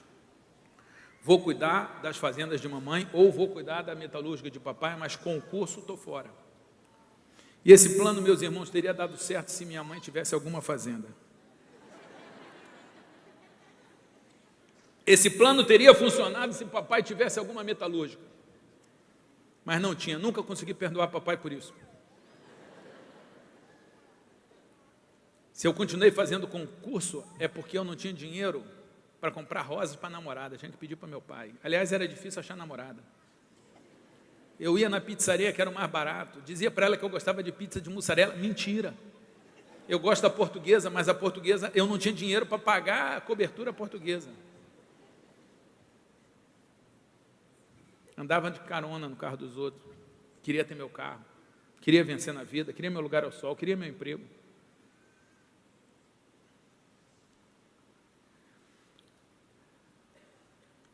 Vou cuidar das fazendas de mamãe ou vou cuidar da metalúrgica de papai, mas concurso estou fora. E esse plano, meus irmãos, teria dado certo se minha mãe tivesse alguma fazenda. Esse plano teria funcionado se papai tivesse alguma metalúrgica. Mas não tinha, nunca consegui perdoar papai por isso. Se eu continuei fazendo concurso, é porque eu não tinha dinheiro para comprar rosas para a namorada, tinha que pedir para meu pai. Aliás, era difícil achar namorada. Eu ia na pizzaria, que era o mais barato, dizia para ela que eu gostava de pizza de mussarela, mentira. Eu gosto da portuguesa, mas a portuguesa, eu não tinha dinheiro para pagar a cobertura portuguesa. Andava de carona no carro dos outros, queria ter meu carro, queria vencer na vida, queria meu lugar ao sol, queria meu emprego.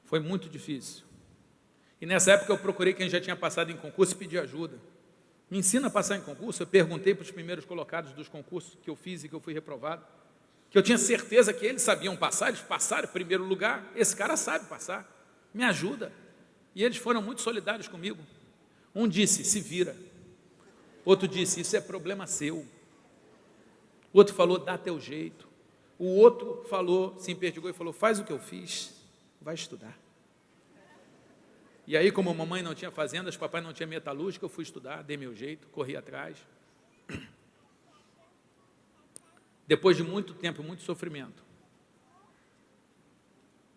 Foi muito difícil. E nessa época eu procurei quem já tinha passado em concurso e pedi ajuda. Me ensina a passar em concurso? Eu perguntei para os primeiros colocados dos concursos que eu fiz e que eu fui reprovado, que eu tinha certeza que eles sabiam passar, eles passaram em primeiro lugar, esse cara sabe passar, me ajuda. E eles foram muito solidários comigo. Um disse, se vira. Outro disse, isso é problema seu. O outro falou, dá teu jeito. O outro falou, se emperdigou e falou, faz o que eu fiz, vai estudar. E aí, como mamãe não tinha fazendas, papai não tinha metalúrgica, eu fui estudar, dei meu jeito, corri atrás. Depois de muito tempo, muito sofrimento.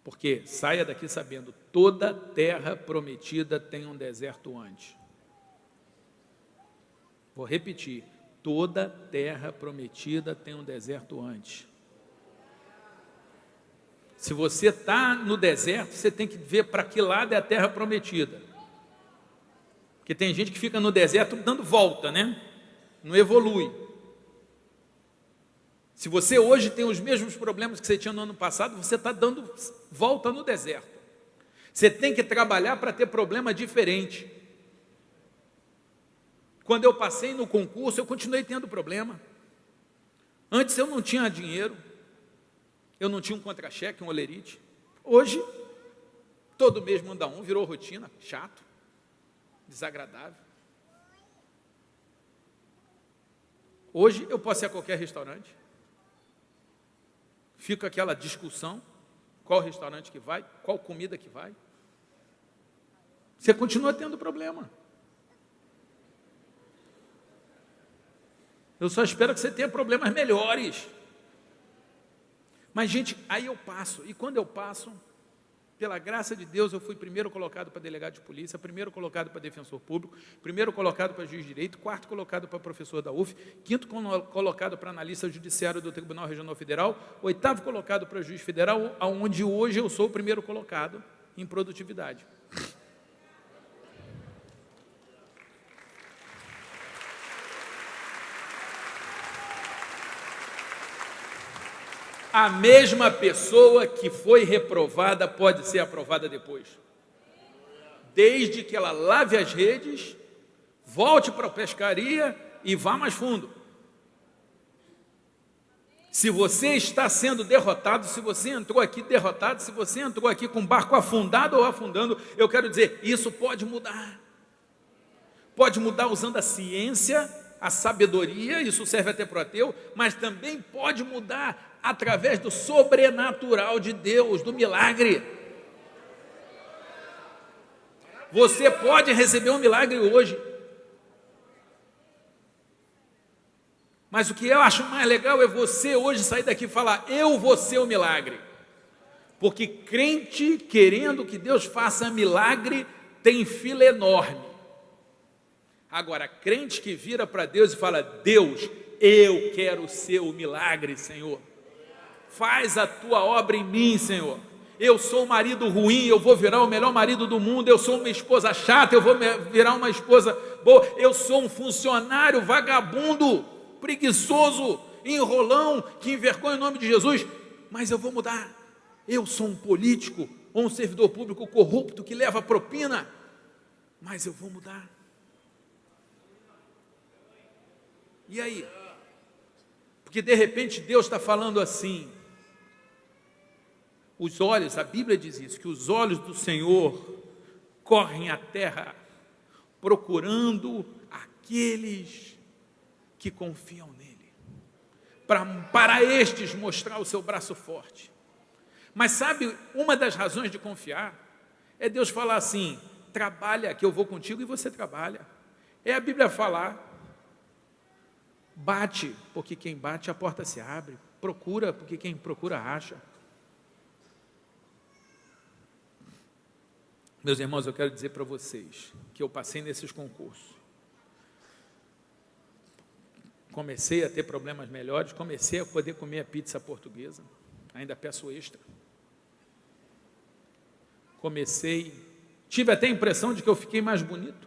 Porque, saia daqui sabendo, toda terra prometida tem um deserto antes. Vou repetir, toda terra prometida tem um deserto antes. Se você está no deserto, você tem que ver para que lado é a terra prometida. Porque tem gente que fica no deserto dando volta, né? Não evolui. Se você hoje tem os mesmos problemas que você tinha no ano passado, você está dando volta no deserto. Você tem que trabalhar para ter problema diferente. Quando eu passei no concurso, eu continuei tendo problema. Antes eu não tinha dinheiro. Eu não tinha um contra-cheque, um olerite. Hoje, todo mês manda um, virou rotina, chato, desagradável. Hoje, eu posso ir a qualquer restaurante. Fica aquela discussão, qual restaurante que vai, qual comida que vai. Você continua tendo problema. Eu só espero que você tenha problemas melhores. Mas, gente, aí eu passo, e quando eu passo, pela graça de Deus, eu fui primeiro colocado para delegado de polícia, primeiro colocado para defensor público, primeiro colocado para juiz de direito, quarto colocado para professor da UF, quinto colocado para analista judiciário do Tribunal Regional Federal, oitavo colocado para juiz federal, onde hoje eu sou o primeiro colocado em produtividade. A mesma pessoa que foi reprovada pode ser aprovada depois. Desde que ela lave as redes, volte para a pescaria e vá mais fundo. Se você está sendo derrotado, se você entrou aqui derrotado, se você entrou aqui com o barco afundado ou afundando, eu quero dizer, isso pode mudar. Pode mudar usando a ciência, a sabedoria, isso serve até para o ateu, mas também pode mudar através do sobrenatural de Deus, do milagre. Você pode receber um milagre hoje. Mas o que eu acho mais legal é você hoje sair daqui e falar: eu vou ser o milagre. Porque crente querendo que Deus faça milagre tem fila enorme. Agora, crente que vira para Deus e fala: Deus, eu quero ser o milagre, Senhor. Faz a tua obra em mim, Senhor. Eu sou um marido ruim, eu vou virar o melhor marido do mundo. Eu sou uma esposa chata, eu vou virar uma esposa boa. Eu sou um funcionário vagabundo, preguiçoso, enrolão, que envergonha o nome de Jesus, mas eu vou mudar. Eu sou um político ou um servidor público corrupto que leva propina, mas eu vou mudar. E aí? Porque de repente Deus está falando assim, os olhos, a Bíblia diz isso, que os olhos do Senhor correm a terra, procurando aqueles que confiam nele, para estes mostrar o seu braço forte. Mas sabe, uma das razões de confiar é Deus falar assim: trabalha que eu vou contigo e você trabalha. É a Bíblia falar: bate, porque quem bate a porta se abre. Procura, porque quem procura acha. Meus irmãos, eu quero dizer para vocês que eu passei nesses concursos. Comecei a ter problemas melhores, comecei a poder comer a pizza portuguesa, ainda peço extra. Tive até a impressão de que eu fiquei mais bonito.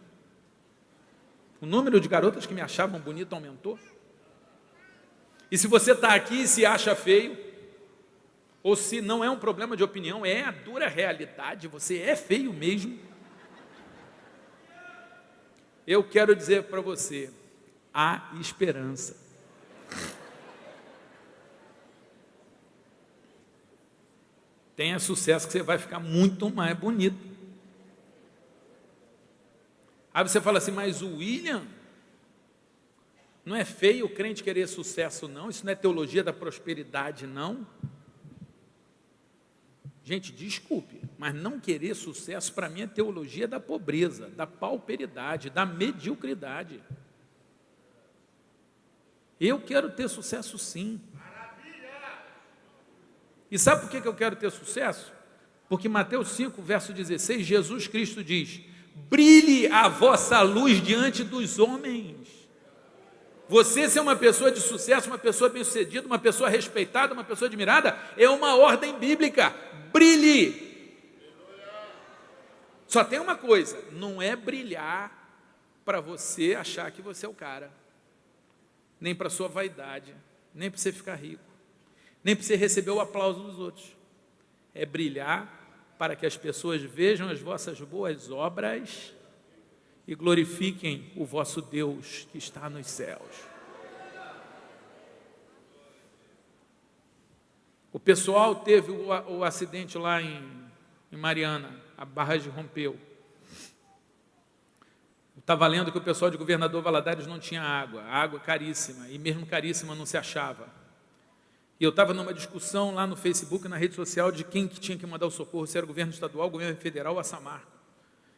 O número de garotas que me achavam bonito aumentou. E se você está aqui e se acha feio, ou se não é um problema de opinião, é a dura realidade, você é feio mesmo, eu quero dizer para você: há esperança. Tenha sucesso que você vai ficar muito mais bonito. Aí você fala assim: mas o William, não é feio o crente querer sucesso não? Isso não é teologia da prosperidade não? Gente, desculpe, mas não querer sucesso para mim é teologia da pobreza, da pauperidade, da mediocridade. Eu quero ter sucesso sim. E sabe por que eu quero ter sucesso? Porque Mateus 5, verso 16, Jesus Cristo diz: brilhe a vossa luz diante dos homens. Você ser uma pessoa de sucesso, uma pessoa bem-sucedida, uma pessoa respeitada, uma pessoa admirada, é uma ordem bíblica. Brilhe. Só tem uma coisa: não é brilhar para você achar que você é o cara, nem para sua vaidade, nem para você ficar rico, nem para você receber o aplauso dos outros. É brilhar para que as pessoas vejam as vossas boas obras e glorifiquem o vosso Deus que está nos céus. O pessoal teve o acidente lá em Mariana, a barragem rompeu. Estava lendo que o pessoal de Governador Valadares não tinha água, a água caríssima, e mesmo caríssima não se achava. E eu estava numa discussão lá no Facebook, na rede social, de quem que tinha que mandar o socorro, se era o governo estadual, o governo federal ou a Samarco.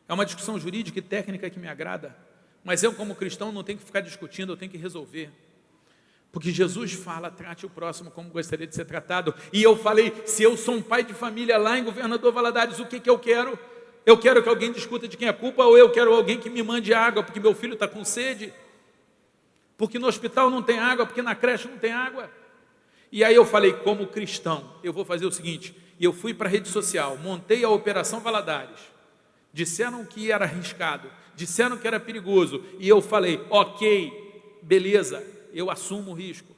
É uma discussão jurídica e técnica que me agrada, mas eu, como cristão, não tenho que ficar discutindo, eu tenho que resolver. Porque Jesus fala: trate o próximo como gostaria de ser tratado. E eu falei: se eu sou um pai de família lá em Governador Valadares, o que eu quero? Eu quero que alguém discuta de quem é a culpa, ou eu quero alguém que me mande água, porque meu filho está com sede, porque no hospital não tem água, porque na creche não tem água. E aí eu falei: como cristão, eu vou fazer o seguinte. E eu fui para a rede social, montei a Operação Valadares. Disseram que era arriscado, disseram que era perigoso, e eu falei: ok, beleza, eu assumo o risco.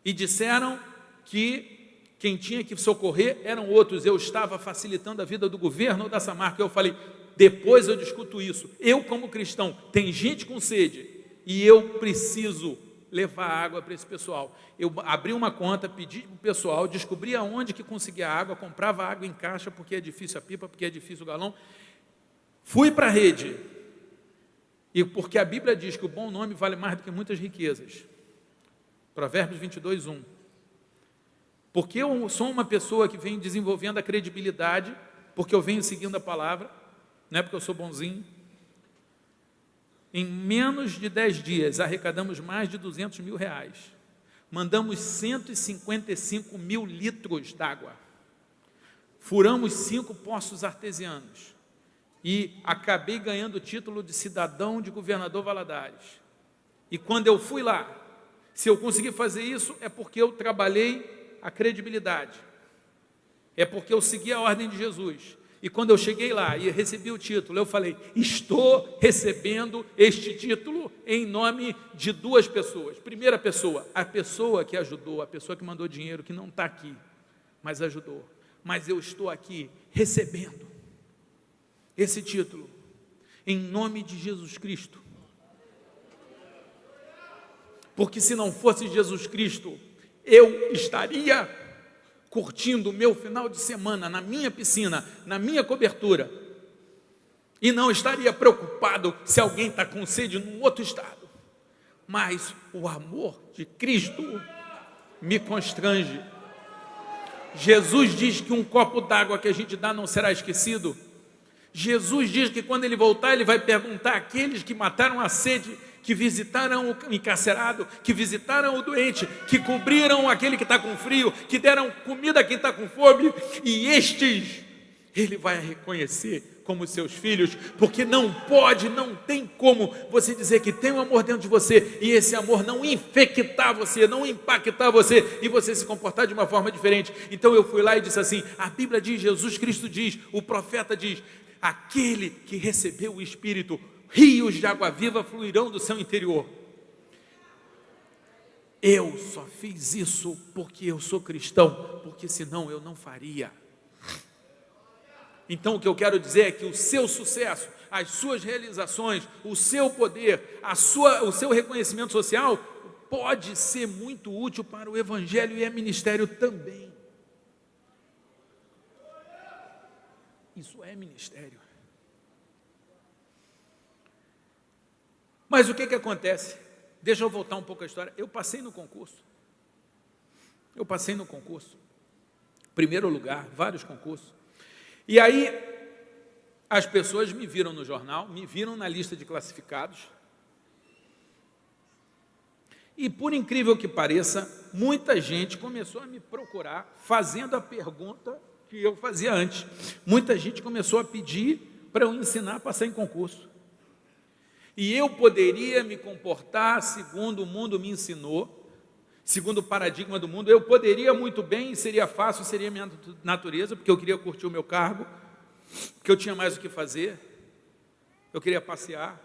E disseram que quem tinha que socorrer eram outros, eu estava facilitando a vida do governo ou da Samarco. Eu falei: depois eu discuto isso. Eu, como cristão, tem gente com sede e eu preciso levar água para esse pessoal. Eu abri uma conta, pedi para o pessoal, descobri aonde que conseguia água, comprava água em caixa, porque é difícil a pipa, porque é difícil o galão. Fui para a rede, e porque a Bíblia diz que o bom nome vale mais do que muitas riquezas. Provérbios 22, 1. Porque eu sou uma pessoa que vem desenvolvendo a credibilidade, porque eu venho seguindo a palavra, não é porque eu sou bonzinho. Em menos de 10 dias, arrecadamos mais de 200 mil reais. Mandamos 155 mil litros d'água. Furamos 5 poços artesianos. E acabei ganhando o título de cidadão de Governador Valadares. E quando eu fui lá, se eu consegui fazer isso, é porque eu trabalhei a credibilidade. É porque eu segui a ordem de Jesus. E quando eu cheguei lá e recebi o título, eu falei, estou recebendo este título em nome de 2 pessoas. Primeira pessoa, a pessoa que ajudou, a pessoa que mandou dinheiro, que não está aqui, mas ajudou. Mas eu estou aqui recebendo esse título em nome de Jesus Cristo. Porque se não fosse Jesus Cristo, eu estaria curtindo o meu final de semana na minha piscina, na minha cobertura, e não estaria preocupado se alguém está com sede num outro estado. Mas o amor de Cristo me constrange. Jesus diz que um copo d'água que a gente dá não será esquecido. Jesus diz que quando ele voltar, ele vai perguntar àqueles que mataram a sede, que visitaram o encarcerado, que visitaram o doente, que cobriram aquele que está com frio, que deram comida a quem está com fome, e estes, ele vai reconhecer como seus filhos, porque não tem como você dizer que tem um amor dentro de você, e esse amor não infectar você, não impactar você, e você se comportar de uma forma diferente. Então eu fui lá e disse assim, a Bíblia diz, Jesus Cristo diz, o profeta diz, aquele que recebeu o Espírito, rios de água viva fluirão do seu interior. Eu só fiz isso porque eu sou cristão, porque senão eu não faria. Então o que eu quero dizer é que o seu sucesso, as suas realizações, o seu poder, o seu reconhecimento social pode ser muito útil para o Evangelho e é ministério também. Isso é ministério. Mas o que acontece? Deixa eu voltar um pouco a história. Eu passei no concurso. Primeiro lugar, vários concursos. E aí, as pessoas me viram no jornal, me viram na lista de classificados. E, por incrível que pareça, muita gente começou a me procurar, fazendo a pergunta que eu fazia antes. Muita gente começou a pedir para eu ensinar a passar em concurso. E eu poderia me comportar segundo o mundo me ensinou, segundo o paradigma do mundo, eu poderia muito bem, seria fácil, seria minha natureza, porque eu queria curtir o meu cargo, porque eu tinha mais o que fazer, eu queria passear.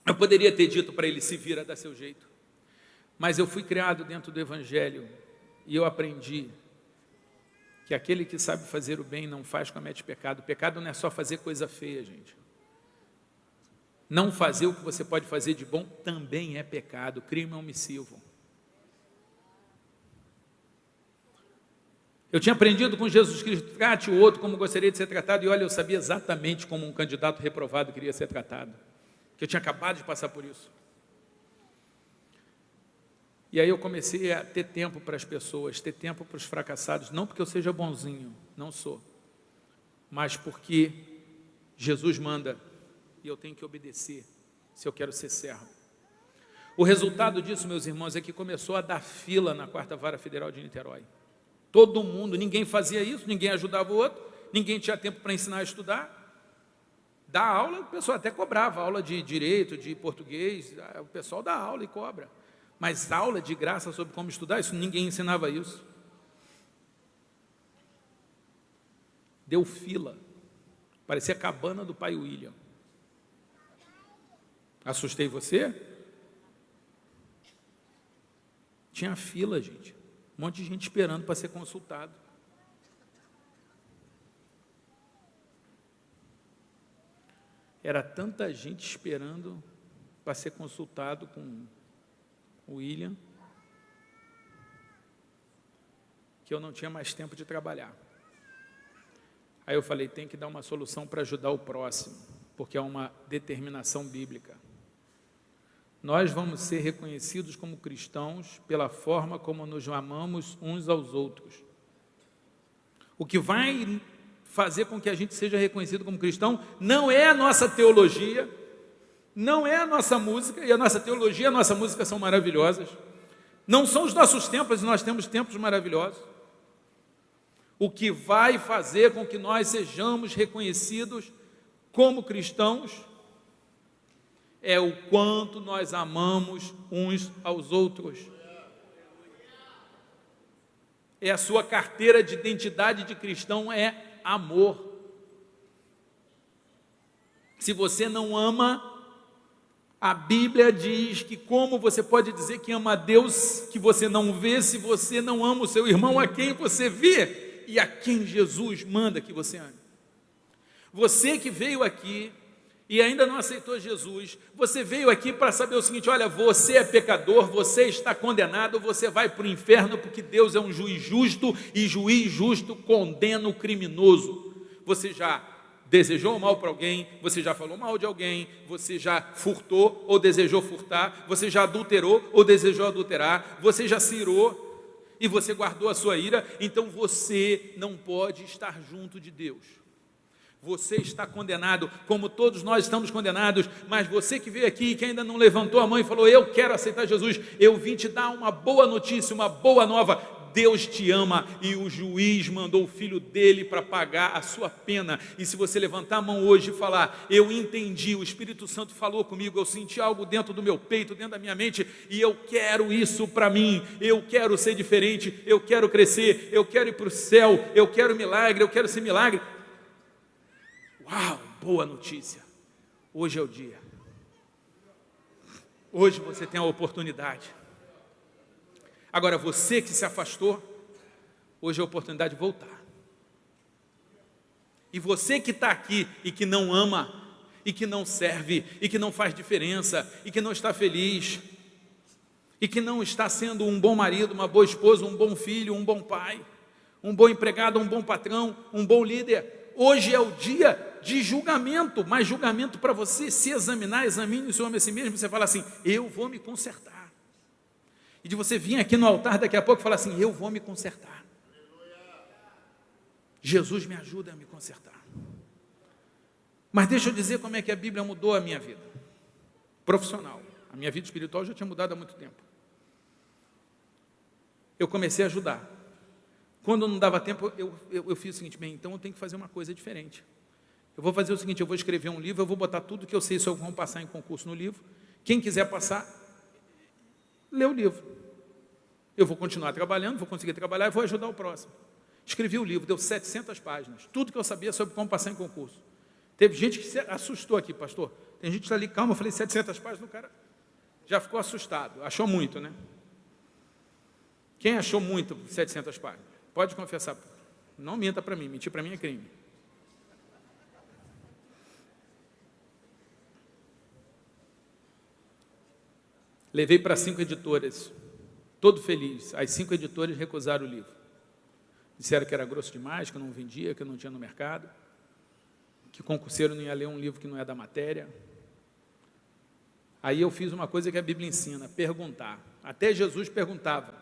Eu poderia ter dito para ele, se vira, dá seu jeito. Mas eu fui criado dentro do Evangelho, e eu aprendi que aquele que sabe fazer o bem não faz, comete pecado. Pecado não é só fazer coisa feia, gente. Não fazer o que você pode fazer de bom também é pecado, crime omissivo. Eu tinha aprendido com Jesus Cristo, trate o outro como gostaria de ser tratado, e olha, eu sabia exatamente como um candidato reprovado queria ser tratado, que eu tinha acabado de passar por isso. E aí eu comecei a ter tempo para as pessoas, ter tempo para os fracassados, não porque eu seja bonzinho, não sou, mas porque Jesus manda e eu tenho que obedecer, se eu quero ser servo. O resultado disso, meus irmãos, é que começou a dar fila na 4ª Vara Federal de Niterói. Todo mundo, ninguém fazia isso, ninguém ajudava o outro, ninguém tinha tempo para ensinar a estudar. Dar aula, o pessoal até cobrava, aula de direito, de português, o pessoal dá aula e cobra. Mas aula de graça sobre como estudar, isso ninguém ensinava isso. Deu fila, parecia a cabana do pai William. Assustei você? Tinha fila, gente. Um monte de gente esperando para ser consultado. Era tanta gente esperando para ser consultado com o William, que eu não tinha mais tempo de trabalhar. Aí eu falei, tem que dar uma solução para ajudar o próximo, porque é uma determinação bíblica. Nós vamos ser reconhecidos como cristãos pela forma como nos amamos uns aos outros. O que vai fazer com que a gente seja reconhecido como cristão não é a nossa teologia, não é a nossa música, e a nossa teologia e a nossa música são maravilhosas, Não são os nossos templos, e nós temos templos maravilhosos. O que vai fazer com que nós sejamos reconhecidos como cristãos é o quanto nós amamos uns aos outros. É a sua carteira de identidade de cristão, é amor. Se você não ama, a Bíblia diz que como você pode dizer que ama a Deus que você não vê, se você não ama o seu irmão a quem você vê e a quem Jesus manda que você ame. Você que veio aqui e ainda não aceitou Jesus, você veio aqui para saber o seguinte: olha, você é pecador, você está condenado, você vai para o inferno porque Deus é um juiz justo e juiz justo condena o criminoso. Você já desejou mal para alguém, você já falou mal de alguém, você já furtou ou desejou furtar, você já adulterou ou desejou adulterar, você já se irou e você guardou a sua ira, então você não pode estar junto de Deus. Você está condenado, como todos nós estamos condenados, mas você que veio aqui e que ainda não levantou a mão e falou: eu quero aceitar Jesus, eu vim te dar uma boa notícia, uma boa nova. Deus te ama e o juiz mandou o filho dele para pagar a sua pena. E se você levantar a mão hoje e falar: eu entendi, o Espírito Santo falou comigo, eu senti algo dentro do meu peito, dentro da minha mente, e eu quero isso para mim, eu quero ser diferente, eu quero crescer, eu quero ir para o céu, eu quero milagre, eu quero ser milagre. Uau, boa notícia, hoje é o dia, hoje você tem a oportunidade. Agora, você que se afastou, hoje é a oportunidade de voltar. E você que está aqui e que não ama, e que não serve, e que não faz diferença, e que não está feliz, e que não está sendo um bom marido, uma boa esposa, um bom filho, um bom pai, um bom empregado, um bom patrão, um bom líder, hoje é o dia de julgamento, mas julgamento para você se examinar, examine o seu homem a si mesmo, você fala assim: eu vou me consertar. E de você vir aqui no altar daqui a pouco e falar assim: eu vou me consertar. Jesus me ajuda a me consertar. Mas deixa eu dizer como é que a Bíblia mudou a minha vida profissional. A minha vida espiritual já tinha mudado há muito tempo. Eu comecei a ajudar. Quando não dava tempo, eu fiz o seguinte: bem, então eu tenho que fazer uma coisa diferente. Eu vou fazer o seguinte: eu vou escrever um livro, eu vou botar tudo que eu sei sobre como passar em concurso no livro. Quem quiser passar, lê o livro. Eu vou continuar trabalhando, vou conseguir trabalhar e vou ajudar o próximo. Escrevi o livro, deu 700 páginas, tudo que eu sabia sobre como passar em concurso. Teve gente que se assustou aqui: pastor, tem gente que está ali, calma, eu falei 700 páginas, o cara já ficou assustado, achou muito, né? Quem achou muito 700 páginas? Pode confessar, não minta para mim, mentir para mim é crime. Levei para 5 editoras, todo feliz. As 5 editoras recusaram o livro. Disseram que era grosso demais, que eu não vendia, que eu não tinha no mercado, que concurseiro não ia ler um livro que não é da matéria. Aí eu fiz uma coisa que a Bíblia ensina: perguntar. Até Jesus perguntava.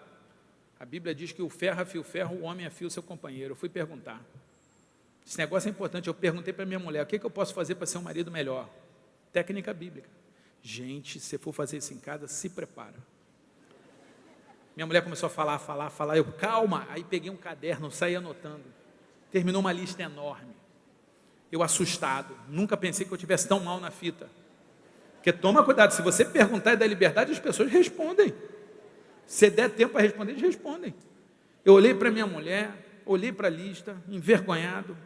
A Bíblia diz que o ferro afia o ferro, o homem afia o seu companheiro. Eu fui perguntar. Esse negócio é importante. Eu perguntei para minha mulher: o que eu posso fazer para ser um marido melhor? Técnica bíblica. Gente, se você for fazer isso em casa, se prepara. Minha mulher começou a falar, eu, calma. Aí peguei um caderno, saí anotando. Terminou uma lista enorme. Eu assustado, nunca pensei que eu tivesse tão mal na fita. Porque toma cuidado, se você perguntar e der liberdade, as pessoas respondem. Se der tempo para responder, eles respondem. Eu olhei para minha mulher, olhei para a lista, envergonhado.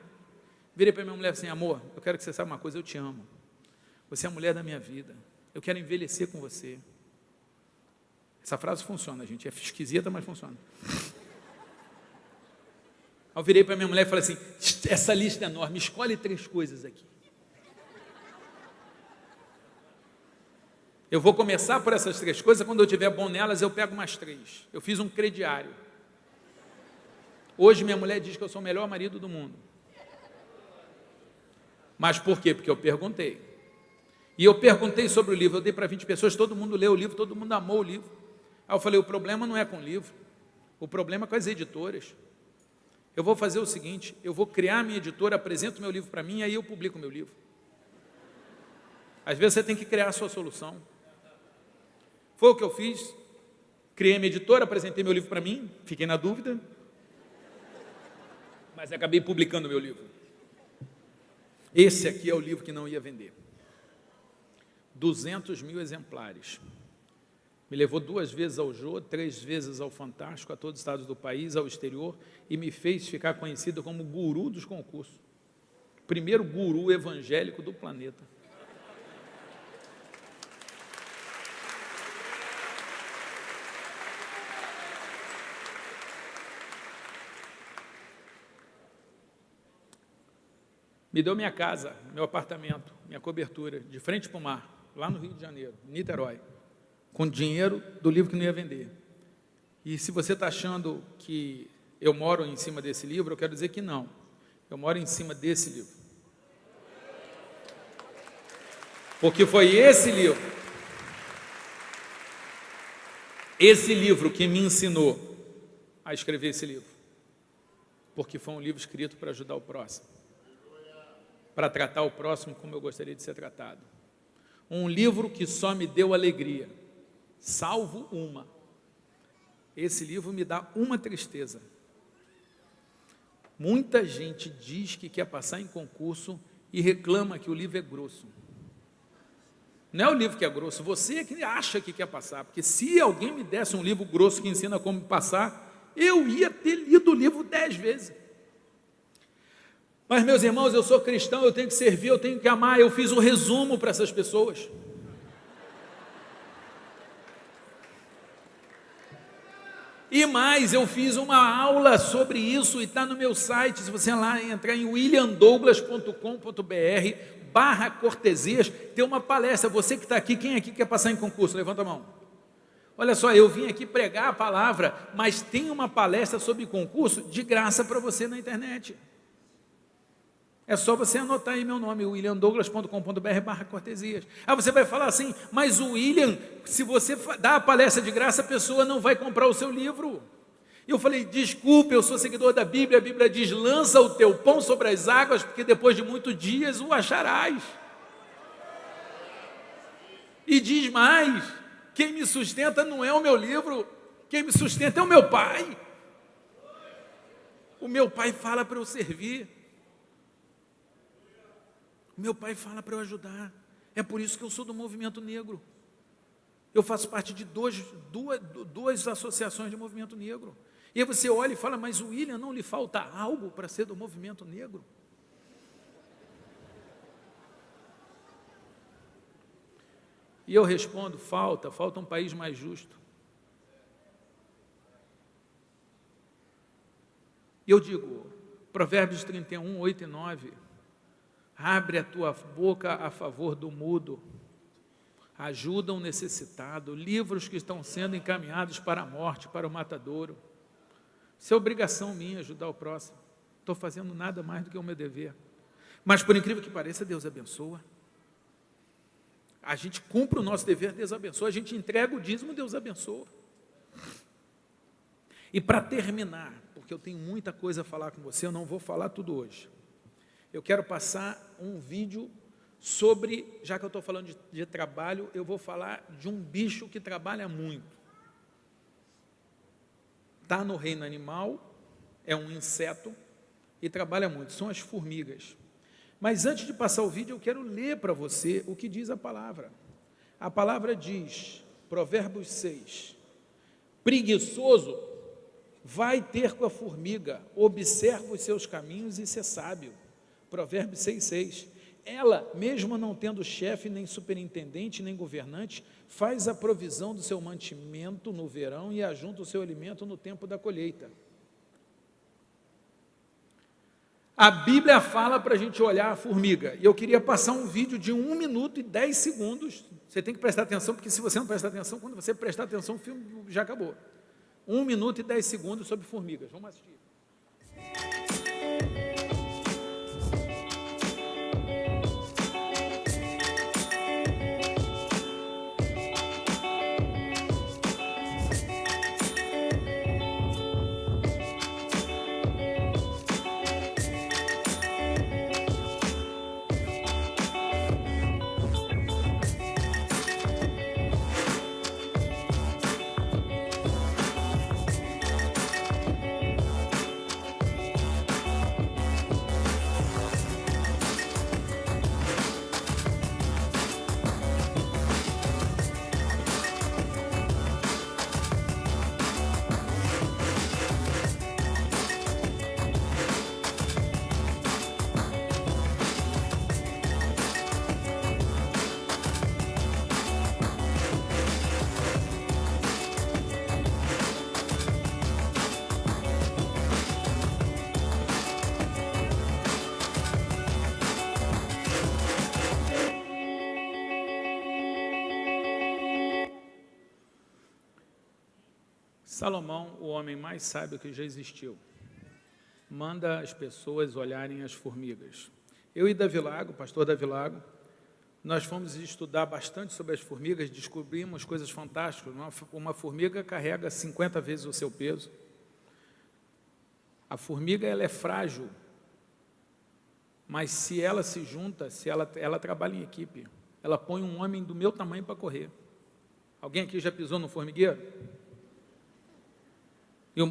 Virei para minha mulher assim: amor, eu quero que você saiba uma coisa, eu te amo. Você é a mulher da minha vida. Eu quero envelhecer com você. Essa frase funciona, gente. É esquisita, mas funciona. Eu virei para minha mulher e falei assim: essa lista é enorme, escolhe 3 coisas aqui. Eu vou começar por essas 3 coisas, quando eu estiver bom nelas, eu pego mais 3. Eu fiz um crediário. Hoje minha mulher diz que eu sou o melhor marido do mundo. Mas por quê? Porque eu perguntei. E eu perguntei sobre o livro, eu dei para 20 pessoas, todo mundo leu o livro, todo mundo amou o livro. Aí eu falei: o problema não é com o livro, o problema é com as editoras. Eu vou fazer o seguinte: eu vou criar a minha editora, apresento o meu livro para mim, e aí eu publico o meu livro. Às vezes você tem que criar a sua solução. Foi o que eu fiz, Criei minha editora, apresentei meu livro para mim, fiquei na dúvida, mas acabei publicando meu livro. Esse aqui é o livro que não ia vender. 200 mil exemplares. Me levou 2 vezes ao Jô, 3 vezes ao Fantástico, a todos os estados do país, ao exterior, e me fez ficar conhecido como guru dos concursos. Primeiro guru evangélico do planeta. Me deu minha casa, meu apartamento, minha cobertura, de frente para o mar, lá no Rio de Janeiro, Niterói, com dinheiro do livro que não ia vender. E se você está achando que eu moro em cima desse livro, eu quero dizer que não. Eu moro em cima desse livro. Porque foi esse livro que me ensinou a escrever esse livro. Porque foi um livro escrito para ajudar o próximo. Para tratar o próximo como eu gostaria de ser tratado. Um livro que só me deu alegria, salvo uma. Esse livro me dá uma tristeza. Muita gente diz que quer passar em concurso e reclama que o livro é grosso. Não é o livro que é grosso, você é que acha que quer passar, porque se alguém me desse um livro grosso que ensina como passar, eu ia ter lido o livro 10 vezes. Mas, meus irmãos, eu sou cristão, eu tenho que servir, eu tenho que amar. Eu fiz um resumo para essas pessoas. E mais, eu fiz uma aula sobre isso e está no meu site. Se você lá entrar em williamdouglas.com.br/cortesias, tem uma palestra. Você que está aqui, quem aqui quer passar em concurso? Levanta a mão. Olha só, eu vim aqui pregar a palavra, mas tem uma palestra sobre concurso de graça para você na internet. É só você anotar aí meu nome, williamdouglas.com.br/cortesias. Aí você vai falar assim, mas o William, se você dá a palestra de graça, a pessoa não vai comprar o seu livro. E eu falei, desculpe, eu sou seguidor da Bíblia, a Bíblia diz, lança o teu pão sobre as águas, porque depois de muitos dias o acharás. E diz mais, quem me sustenta não é o meu livro, quem me sustenta é o meu Pai. O meu Pai fala para eu servir. Meu Pai fala para eu ajudar. É por isso que eu sou do movimento negro. Eu faço parte de duas associações de movimento negro. E aí você olha e fala, mas o William, não lhe falta algo para ser do movimento negro? E eu respondo, falta um país mais justo. E eu digo, Provérbios 31, 8 e 9, abre a tua boca a favor do mudo, ajuda o necessitado, livra os que estão sendo encaminhados para a morte, para o matadouro. Isso é obrigação minha, ajudar o próximo. Não estou fazendo nada mais do que o meu dever. Mas, por incrível que pareça, Deus abençoa. A gente cumpre o nosso dever, Deus abençoa. A gente entrega o dízimo, Deus abençoa. E para terminar, porque eu tenho muita coisa a falar com você, eu não vou falar tudo hoje. Eu quero passar um vídeo sobre, já que eu estou falando de trabalho, eu vou falar de um bicho que trabalha muito. Está no reino animal, é um inseto e trabalha muito, são as formigas. Mas antes de passar o vídeo, eu quero ler para você o que diz a palavra. A palavra diz, Provérbios 6, preguiçoso vai ter com a formiga, observa os seus caminhos e ser sábio. Provérbios 6,6. Ela, mesmo não tendo chefe, nem superintendente, nem governante, faz a provisão do seu mantimento no verão e ajunta o seu alimento no tempo da colheita. A Bíblia fala para a gente olhar a formiga. E eu queria passar um vídeo de 1 minuto e 10 segundos. Você tem que prestar atenção, porque se você não prestar atenção, quando você prestar atenção, o filme já acabou. 1 minuto e 10 segundos sobre formigas. Vamos assistir. Salomão, o homem mais sábio que já existiu, manda as pessoas olharem as formigas. Eu e Davi Lago, o pastor Davi Lago, nós fomos estudar bastante sobre as formigas, descobrimos coisas fantásticas. Uma formiga carrega 50 vezes o seu peso. A formiga, ela é frágil, mas se ela se junta, ela trabalha em equipe. Ela põe um homem do meu tamanho para correr. Alguém aqui já pisou no formigueiro?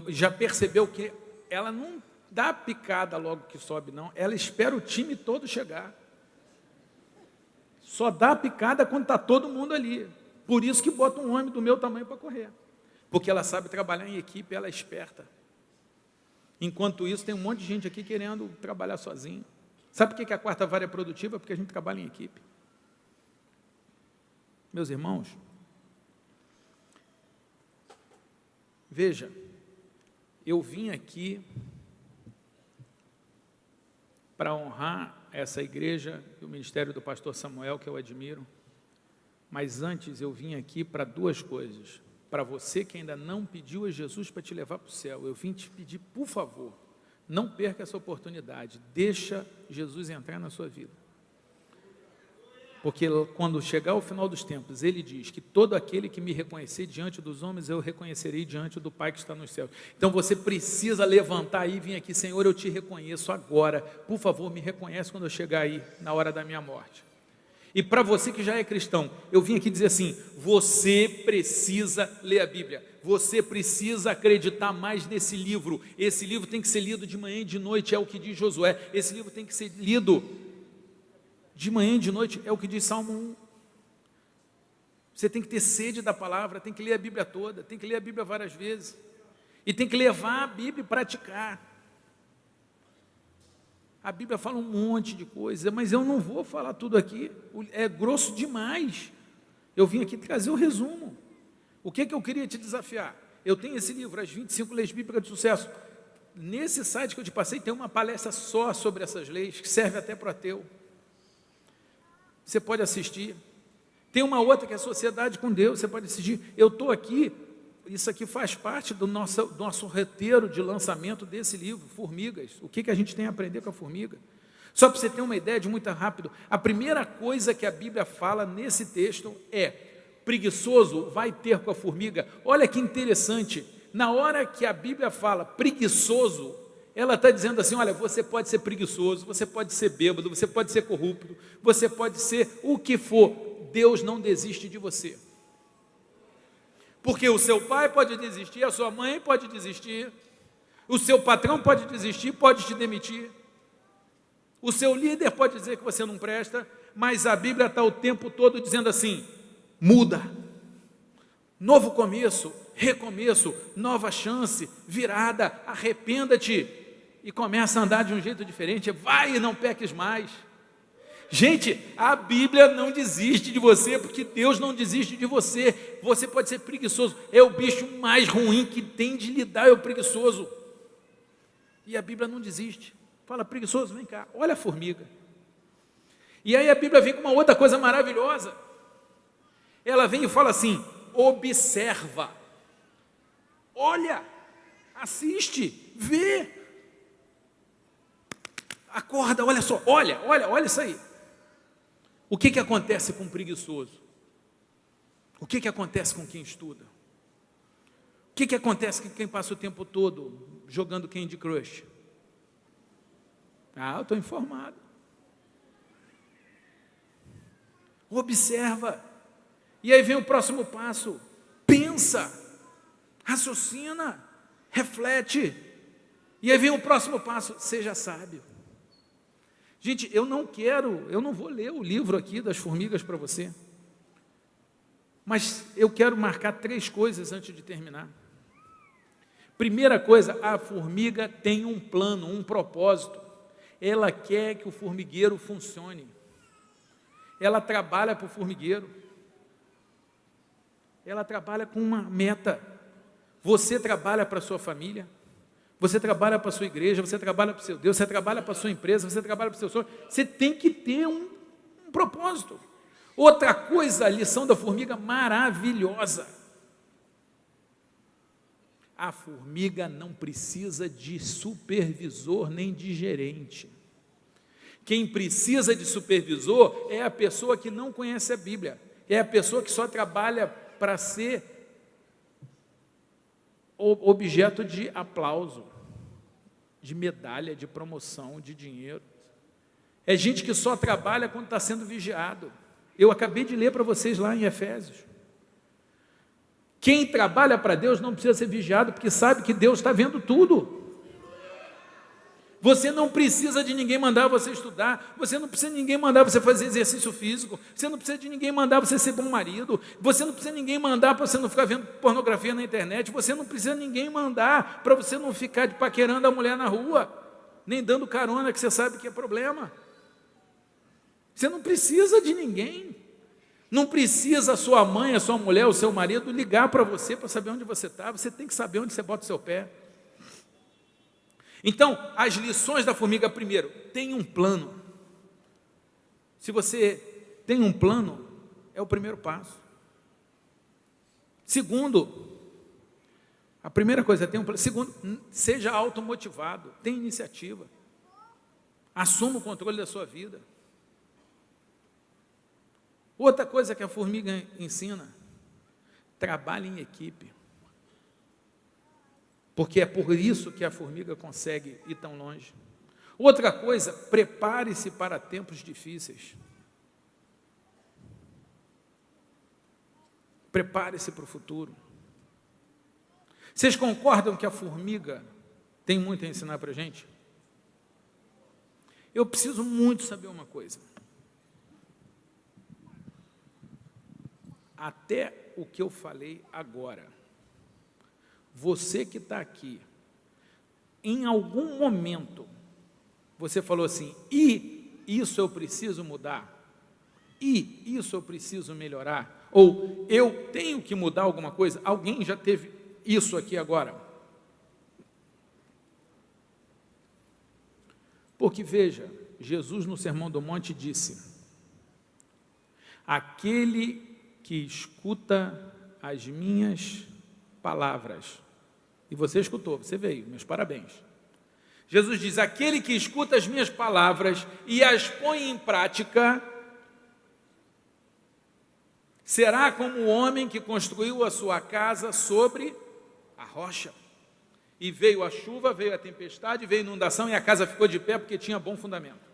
Já percebeu que ela não dá picada logo que sobe, não. Ela espera o time todo chegar. Só dá picada quando está todo mundo ali. Por isso que bota um homem do meu tamanho para correr. Porque ela sabe trabalhar em equipe, ela é esperta. Enquanto isso, tem um monte de gente aqui querendo trabalhar sozinho. Sabe por que a quarta vara é produtiva? Porque a gente trabalha em equipe. Meus irmãos, veja, eu vim aqui para honrar essa igreja e o ministério do pastor Samuel, que eu admiro, mas antes eu vim aqui para duas coisas. Para você que ainda não pediu a Jesus para te levar para o céu, eu vim te pedir, por favor, não perca essa oportunidade, deixa Jesus entrar na sua vida. Porque quando chegar o final dos tempos, ele diz que todo aquele que me reconhecer diante dos homens, eu reconhecerei diante do Pai que está nos céus. Então você precisa levantar aí e vir aqui, Senhor, eu te reconheço agora, por favor, me reconhece quando eu chegar aí, na hora da minha morte. E para você que já é cristão, eu vim aqui dizer assim, você precisa ler a Bíblia, você precisa acreditar mais nesse livro, esse livro tem que ser lido de manhã e de noite, é o que diz Josué, esse livro tem que ser lido de manhã e de noite, é o que diz Salmo 1. Você tem que ter sede da palavra, tem que ler a Bíblia toda, tem que ler a Bíblia várias vezes, e tem que levar a Bíblia e praticar. A Bíblia fala um monte de coisa, mas eu não vou falar tudo aqui, é grosso demais. Eu vim aqui trazer o resumo. O que eu queria te desafiar? Eu tenho esse livro, As 25 Leis Bíblicas de Sucesso. Nesse site que eu te passei, tem uma palestra só sobre essas leis, que serve até para o ateu. Você pode assistir. Tem uma outra que é a Sociedade com Deus, você pode assistir. Eu estou aqui, isso aqui faz parte do nosso roteiro de lançamento desse livro, Formigas. O que a gente tem a aprender com a formiga? Só para você ter uma ideia de muito rápido, a primeira coisa que a Bíblia fala nesse texto é, preguiçoso vai ter com a formiga. Olha que interessante, na hora que a Bíblia fala preguiçoso, ela está dizendo assim, olha, você pode ser preguiçoso, você pode ser bêbado, você pode ser corrupto, você pode ser o que for, Deus não desiste de você. Porque o seu pai pode desistir, a sua mãe pode desistir, o seu patrão pode desistir, pode te demitir, o seu líder pode dizer que você não presta, mas a Bíblia está o tempo todo dizendo assim, muda, novo começo, recomeço, nova chance, virada, arrependa-te e começa a andar de um jeito diferente, vai e não peques mais. Gente, a Bíblia não desiste de você, porque Deus não desiste de você. Você pode ser preguiçoso, é o bicho mais ruim que tem de lidar, é o preguiçoso. E a Bíblia não desiste. Fala, preguiçoso, vem cá, olha a formiga. E aí a Bíblia vem com uma outra coisa maravilhosa. Ela vem e fala assim, observa, olha, assiste, vê. Acorda, olha só, olha isso aí. O que acontece com o preguiçoso? O que acontece com quem estuda? O que acontece com quem passa o tempo todo jogando Candy Crush? Eu estou informado. Observa. E aí vem o próximo passo. Pensa, raciocina, reflete. E aí vem o próximo passo, seja sábio. Gente, eu não vou ler o livro aqui das formigas para você, mas eu quero marcar 3 coisas antes de terminar. Primeira coisa, a formiga tem um plano, um propósito, ela quer que o formigueiro funcione, ela trabalha para o formigueiro, ela trabalha com uma meta, você trabalha para a sua família, você trabalha para a sua igreja, você trabalha para o seu Deus, você trabalha para a sua empresa, você trabalha para o seu sonho, você tem que ter um propósito. Outra coisa, a lição da formiga maravilhosa. A formiga não precisa de supervisor nem de gerente. Quem precisa de supervisor é a pessoa que não conhece a Bíblia, é a pessoa que só trabalha para ser objeto de aplauso, de medalha, de promoção, de dinheiro. É gente que só trabalha quando está sendo vigiado. Eu acabei de ler para vocês lá em Efésios. Quem trabalha para Deus não precisa ser vigiado, porque sabe que Deus está vendo tudo. Você não precisa de ninguém mandar você estudar, você não precisa de ninguém mandar você fazer exercício físico, você não precisa de ninguém mandar você ser bom marido, você não precisa de ninguém mandar para você não ficar vendo pornografia na internet, você não precisa de ninguém mandar para você não ficar de paquerando a mulher na rua, nem dando carona que você sabe que é problema. Você não precisa de ninguém. Não precisa a sua mãe, a sua mulher, o seu marido ligar para você para saber onde você está. Você tem que saber onde você bota o seu pé. Então, as lições da formiga, primeiro, tem um plano. Se você tem um plano, é o primeiro passo. Segundo, a primeira coisa, tem um plano. Segundo, seja automotivado, tenha iniciativa. Assuma o controle da sua vida. Outra coisa que a formiga ensina, trabalhe em equipe. Porque é por isso que a formiga consegue ir tão longe. Outra coisa, prepare-se para tempos difíceis. Prepare-se para o futuro. Vocês concordam que a formiga tem muito a ensinar para a gente? Eu preciso muito saber uma coisa. Até o que eu falei agora, você que está aqui, em algum momento, você falou assim, e isso eu preciso mudar, e isso eu preciso melhorar, ou eu tenho que mudar alguma coisa. Alguém já teve isso aqui agora? Porque veja, Jesus no Sermão do Monte disse, aquele que escuta as minhas palavras, e você escutou, você veio, meus parabéns. Jesus diz, aquele que escuta as minhas palavras e as põe em prática, será como o homem que construiu a sua casa sobre a rocha. E veio a chuva, veio a tempestade, veio a inundação e a casa ficou de pé porque tinha bom fundamento.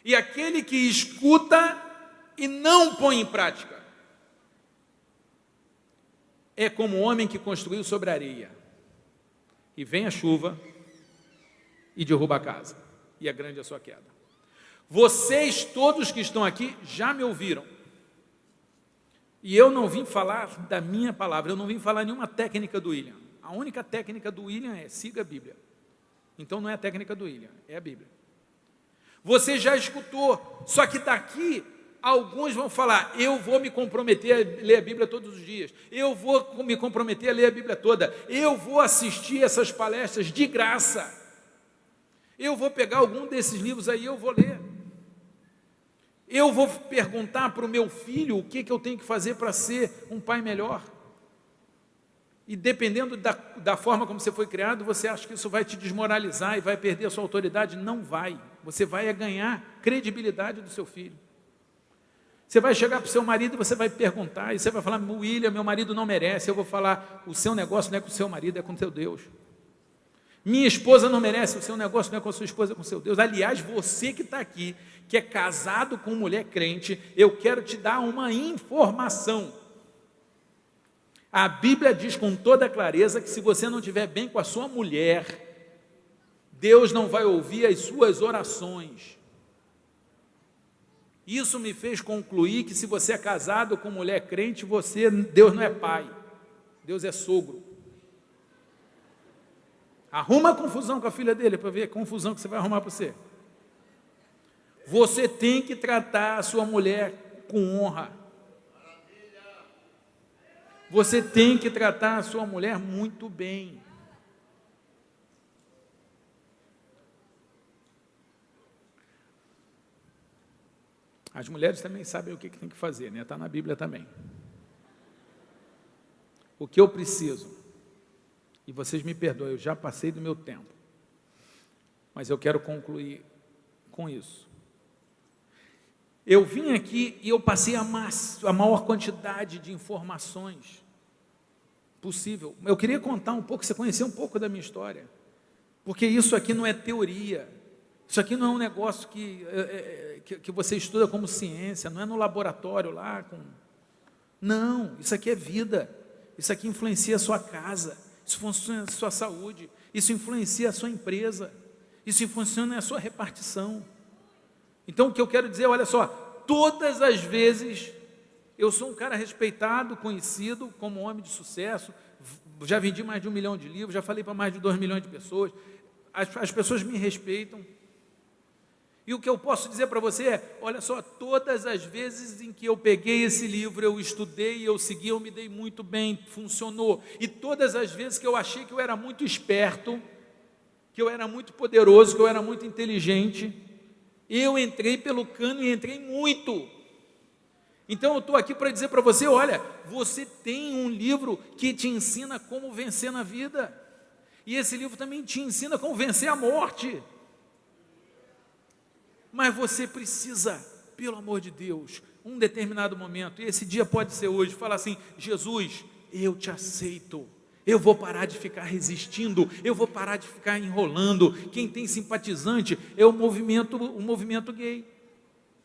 E aquele que escuta e não põe em prática é como o homem que construiu sobre a areia. E vem a chuva e derruba a casa. E é grande a sua queda. Vocês todos que estão aqui já me ouviram. E eu não vim falar da minha palavra, eu não vim falar nenhuma técnica do William. A única técnica do William é siga a Bíblia. Então não é a técnica do William, é a Bíblia. Você já escutou, só que daqui alguns vão falar, eu vou me comprometer a ler a Bíblia todos os dias, eu vou me comprometer a ler a Bíblia toda, eu vou assistir essas palestras de graça, eu vou pegar algum desses livros aí, eu vou ler, eu vou perguntar para o meu filho o que eu tenho que fazer para ser um pai melhor. E dependendo da forma como você foi criado, você acha que isso vai te desmoralizar e vai perder a sua autoridade? Não vai. Você vai ganhar credibilidade do seu filho. Você vai chegar para o seu marido e você vai perguntar, e você vai falar, William, meu marido não merece. Eu vou falar, o seu negócio não é com o seu marido, é com o seu Deus. Minha esposa não merece, o seu negócio não é com a sua esposa, é com o seu Deus. Aliás, você que está aqui, que é casado com mulher crente, eu quero te dar uma informação. A Bíblia diz com toda clareza que se você não estiver bem com a sua mulher, Deus não vai ouvir as suas orações. Isso me fez concluir que se você é casado com mulher crente, Deus não é pai, Deus é sogro. Arruma confusão com a filha dele para ver a confusão que você vai arrumar para você. Você tem que tratar a sua mulher com honra. Você tem que tratar a sua mulher muito bem. As mulheres também sabem o que tem que fazer, né? Está na Bíblia também. O que eu preciso, e vocês me perdoem, eu já passei do meu tempo, mas eu quero concluir com isso. Eu vim aqui e eu passei a maior quantidade de informações possível. Eu queria contar um pouco, você conhecer um pouco da minha história, porque isso aqui não é teoria, isso aqui não é um negócio que você estuda como ciência, não é no laboratório lá. Não, isso aqui é vida, isso aqui influencia a sua casa, isso influencia a sua saúde, isso influencia a sua empresa, isso influencia a sua repartição. Então o que eu quero dizer, olha só, todas as vezes eu sou um cara respeitado, conhecido como homem de sucesso, já vendi mais de 1 milhão de livros, já falei para mais de 2 milhões de pessoas, as pessoas me respeitam. E o que eu posso dizer para você é, olha só, todas as vezes em que eu peguei esse livro, eu estudei, eu segui, eu me dei muito bem, funcionou. E todas as vezes que eu achei que eu era muito esperto, que eu era muito poderoso, que eu era muito inteligente, eu entrei pelo cano e entrei muito. Então eu estou aqui para dizer para você, olha, você tem um livro que te ensina como vencer na vida. E esse livro também te ensina como vencer a morte. Mas você precisa, pelo amor de Deus, um determinado momento, e esse dia pode ser hoje, falar assim, Jesus, eu te aceito. Eu vou parar de ficar resistindo, eu vou parar de ficar enrolando. Quem tem simpatizante é o movimento gay,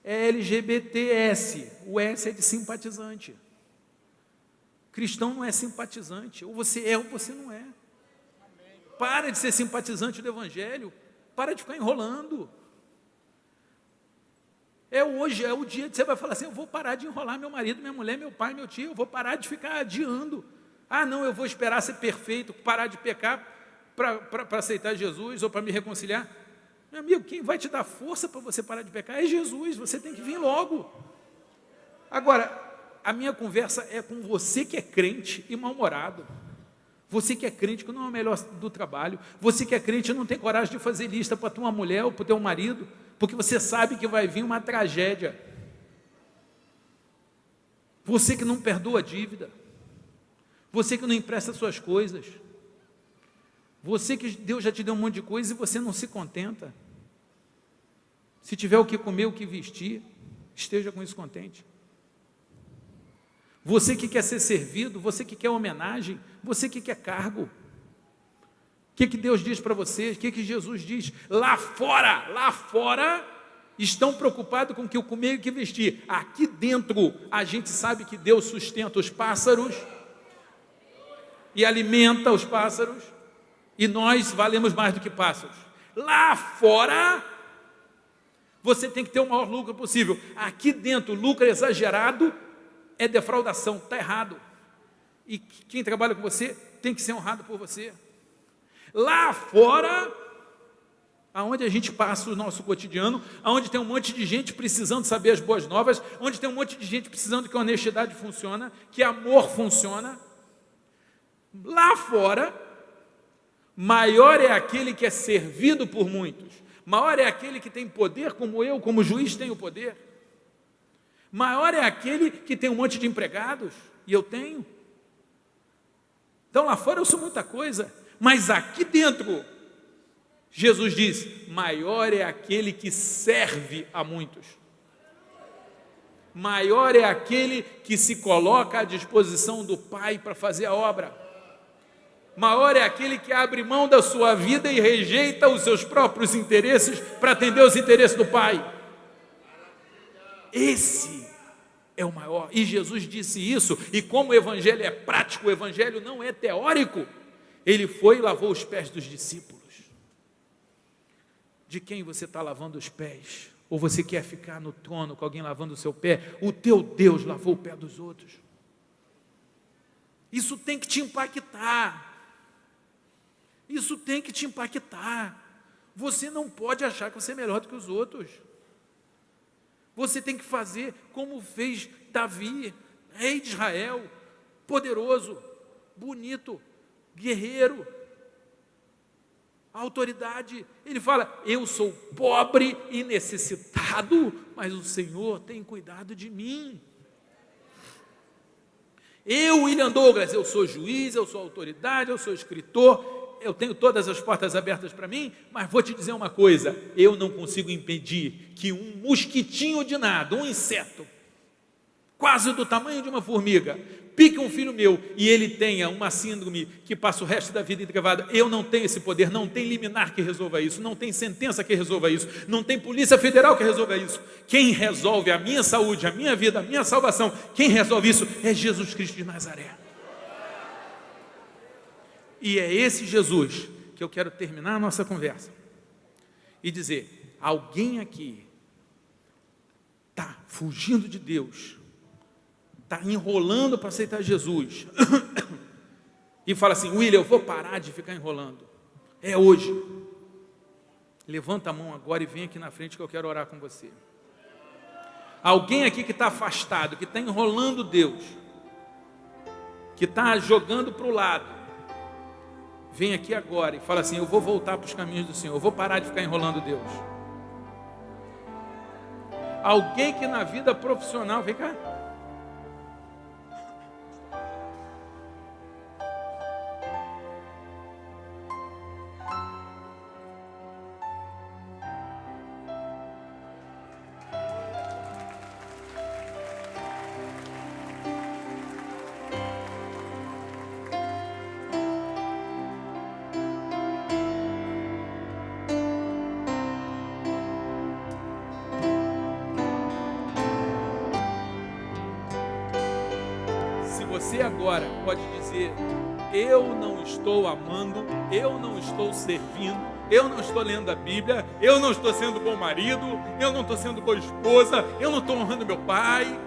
é LGBTS, o S é de simpatizante. Cristão não é simpatizante, ou você é ou você não é. Para de ser simpatizante do Evangelho, para de ficar enrolando. Hoje é o dia que você vai falar assim, eu vou parar de enrolar meu marido, minha mulher, meu pai, meu tio, eu vou parar de ficar adiando. Ah, não, eu vou esperar ser perfeito, parar de pecar para aceitar Jesus ou para me reconciliar. Meu amigo, quem vai te dar força para você parar de pecar é Jesus, você tem que vir logo. Agora, a minha conversa é com você que é crente e mal-humorado. Você que é crente que não é o melhor do trabalho. Você que é crente e não tem coragem de fazer lista para tua mulher ou para o teu marido, porque você sabe que vai vir uma tragédia. Você que não perdoa a dívida. Você que não empresta suas coisas. Você que Deus já te deu um monte de coisa e você não se contenta. Se tiver o que comer, o que vestir, esteja com isso contente. Você que quer ser servido, você que quer homenagem, você que quer cargo. O que Deus diz para você? O que Jesus diz? Lá fora, estão preocupados com o que comer e o que vestir. Aqui dentro, a gente sabe que Deus sustenta os pássaros e alimenta os pássaros, e nós valemos mais do que pássaros. Lá fora, você tem que ter o maior lucro possível. Aqui dentro, lucro exagerado é defraudação, está errado. E quem trabalha com você tem que ser honrado por você. Lá fora, aonde a gente passa o nosso cotidiano, aonde tem um monte de gente precisando saber as boas novas, onde tem um monte de gente precisando que a honestidade funciona, que amor funciona. Lá fora, maior é aquele que é servido por muitos, maior é aquele que tem poder, como eu, como juiz tenho poder, maior é aquele que tem um monte de empregados, e eu tenho. Então lá fora eu sou muita coisa, mas aqui dentro, Jesus diz, maior é aquele que serve a muitos, maior é aquele que se coloca à disposição do Pai para fazer a obra. Maior é aquele que abre mão da sua vida e rejeita os seus próprios interesses para atender os interesses do Pai. Esse é o maior. E Jesus disse isso, e como o Evangelho é prático, o Evangelho não é teórico, ele foi e lavou os pés dos discípulos. De quem você está lavando os pés? Ou você quer ficar no trono com alguém lavando o seu pé? O teu Deus lavou o pé dos outros. Isso tem que te impactar. Isso tem que te impactar. Você não pode achar que você é melhor do que os outros. Você tem que fazer como fez Davi, rei de Israel, poderoso, bonito, guerreiro, autoridade. Ele fala, eu sou pobre e necessitado, mas o Senhor tem cuidado de mim. Eu, William Douglas, eu sou juiz, eu sou autoridade, eu sou escritor, eu tenho todas as portas abertas para mim, mas vou te dizer uma coisa, eu não consigo impedir que um mosquitinho de nada, um inseto, quase do tamanho de uma formiga, pique um filho meu e ele tenha uma síndrome que passa o resto da vida entregada. Eu não tenho esse poder, não tem liminar que resolva isso, não tem sentença que resolva isso, não tem polícia federal que resolva isso. Quem resolve a minha saúde, a minha vida, a minha salvação, quem resolve isso é Jesus Cristo de Nazaré. E é esse Jesus que eu quero terminar a nossa conversa e dizer, alguém aqui está fugindo de Deus, está enrolando para aceitar Jesus, e fala assim, William, eu vou parar de ficar enrolando, é hoje, levanta a mão agora e vem aqui na frente que eu quero orar com você. Alguém aqui que está afastado, que está enrolando Deus, que está jogando para o lado, vem aqui agora e fala assim, eu vou voltar para os caminhos do Senhor, eu vou parar de ficar enrolando Deus. Alguém que na vida profissional, vem cá, você agora pode dizer, eu não estou amando, eu não estou servindo, eu não estou lendo a Bíblia, eu não estou sendo bom marido, eu não estou sendo boa esposa, eu não estou honrando meu pai.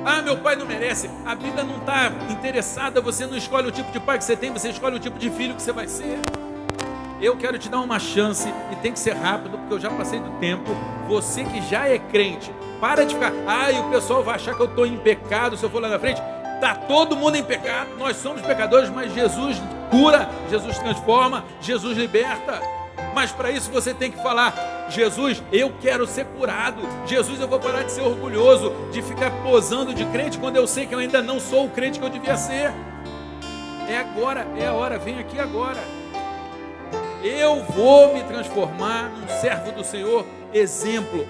Ah, meu pai não merece. A Bíblia não está interessada, você não escolhe o tipo de pai que você tem, você escolhe o tipo de filho que você vai ser. Eu quero te dar uma chance, e tem que ser rápido, porque eu já passei do tempo. Você que já é crente, para de ficar, e o pessoal vai achar que eu estou em pecado se eu for lá na frente. Está todo mundo em pecado, nós somos pecadores, mas Jesus cura, Jesus transforma, Jesus liberta. Mas para isso você tem que falar, Jesus, eu quero ser curado. Jesus, eu vou parar de ser orgulhoso, de ficar posando de crente, quando eu sei que eu ainda não sou o crente que eu devia ser. É agora, é a hora, vem aqui agora. Eu vou me transformar num servo do Senhor, exemplo.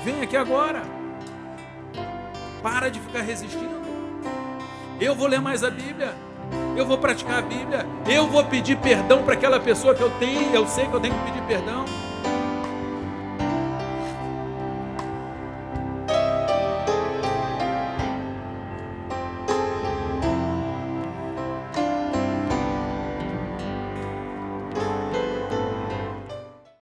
Vem aqui agora. Para de ficar resistindo. Eu vou ler mais a Bíblia, eu vou praticar a Bíblia, eu vou pedir perdão para aquela pessoa que eu sei que eu tenho que pedir perdão.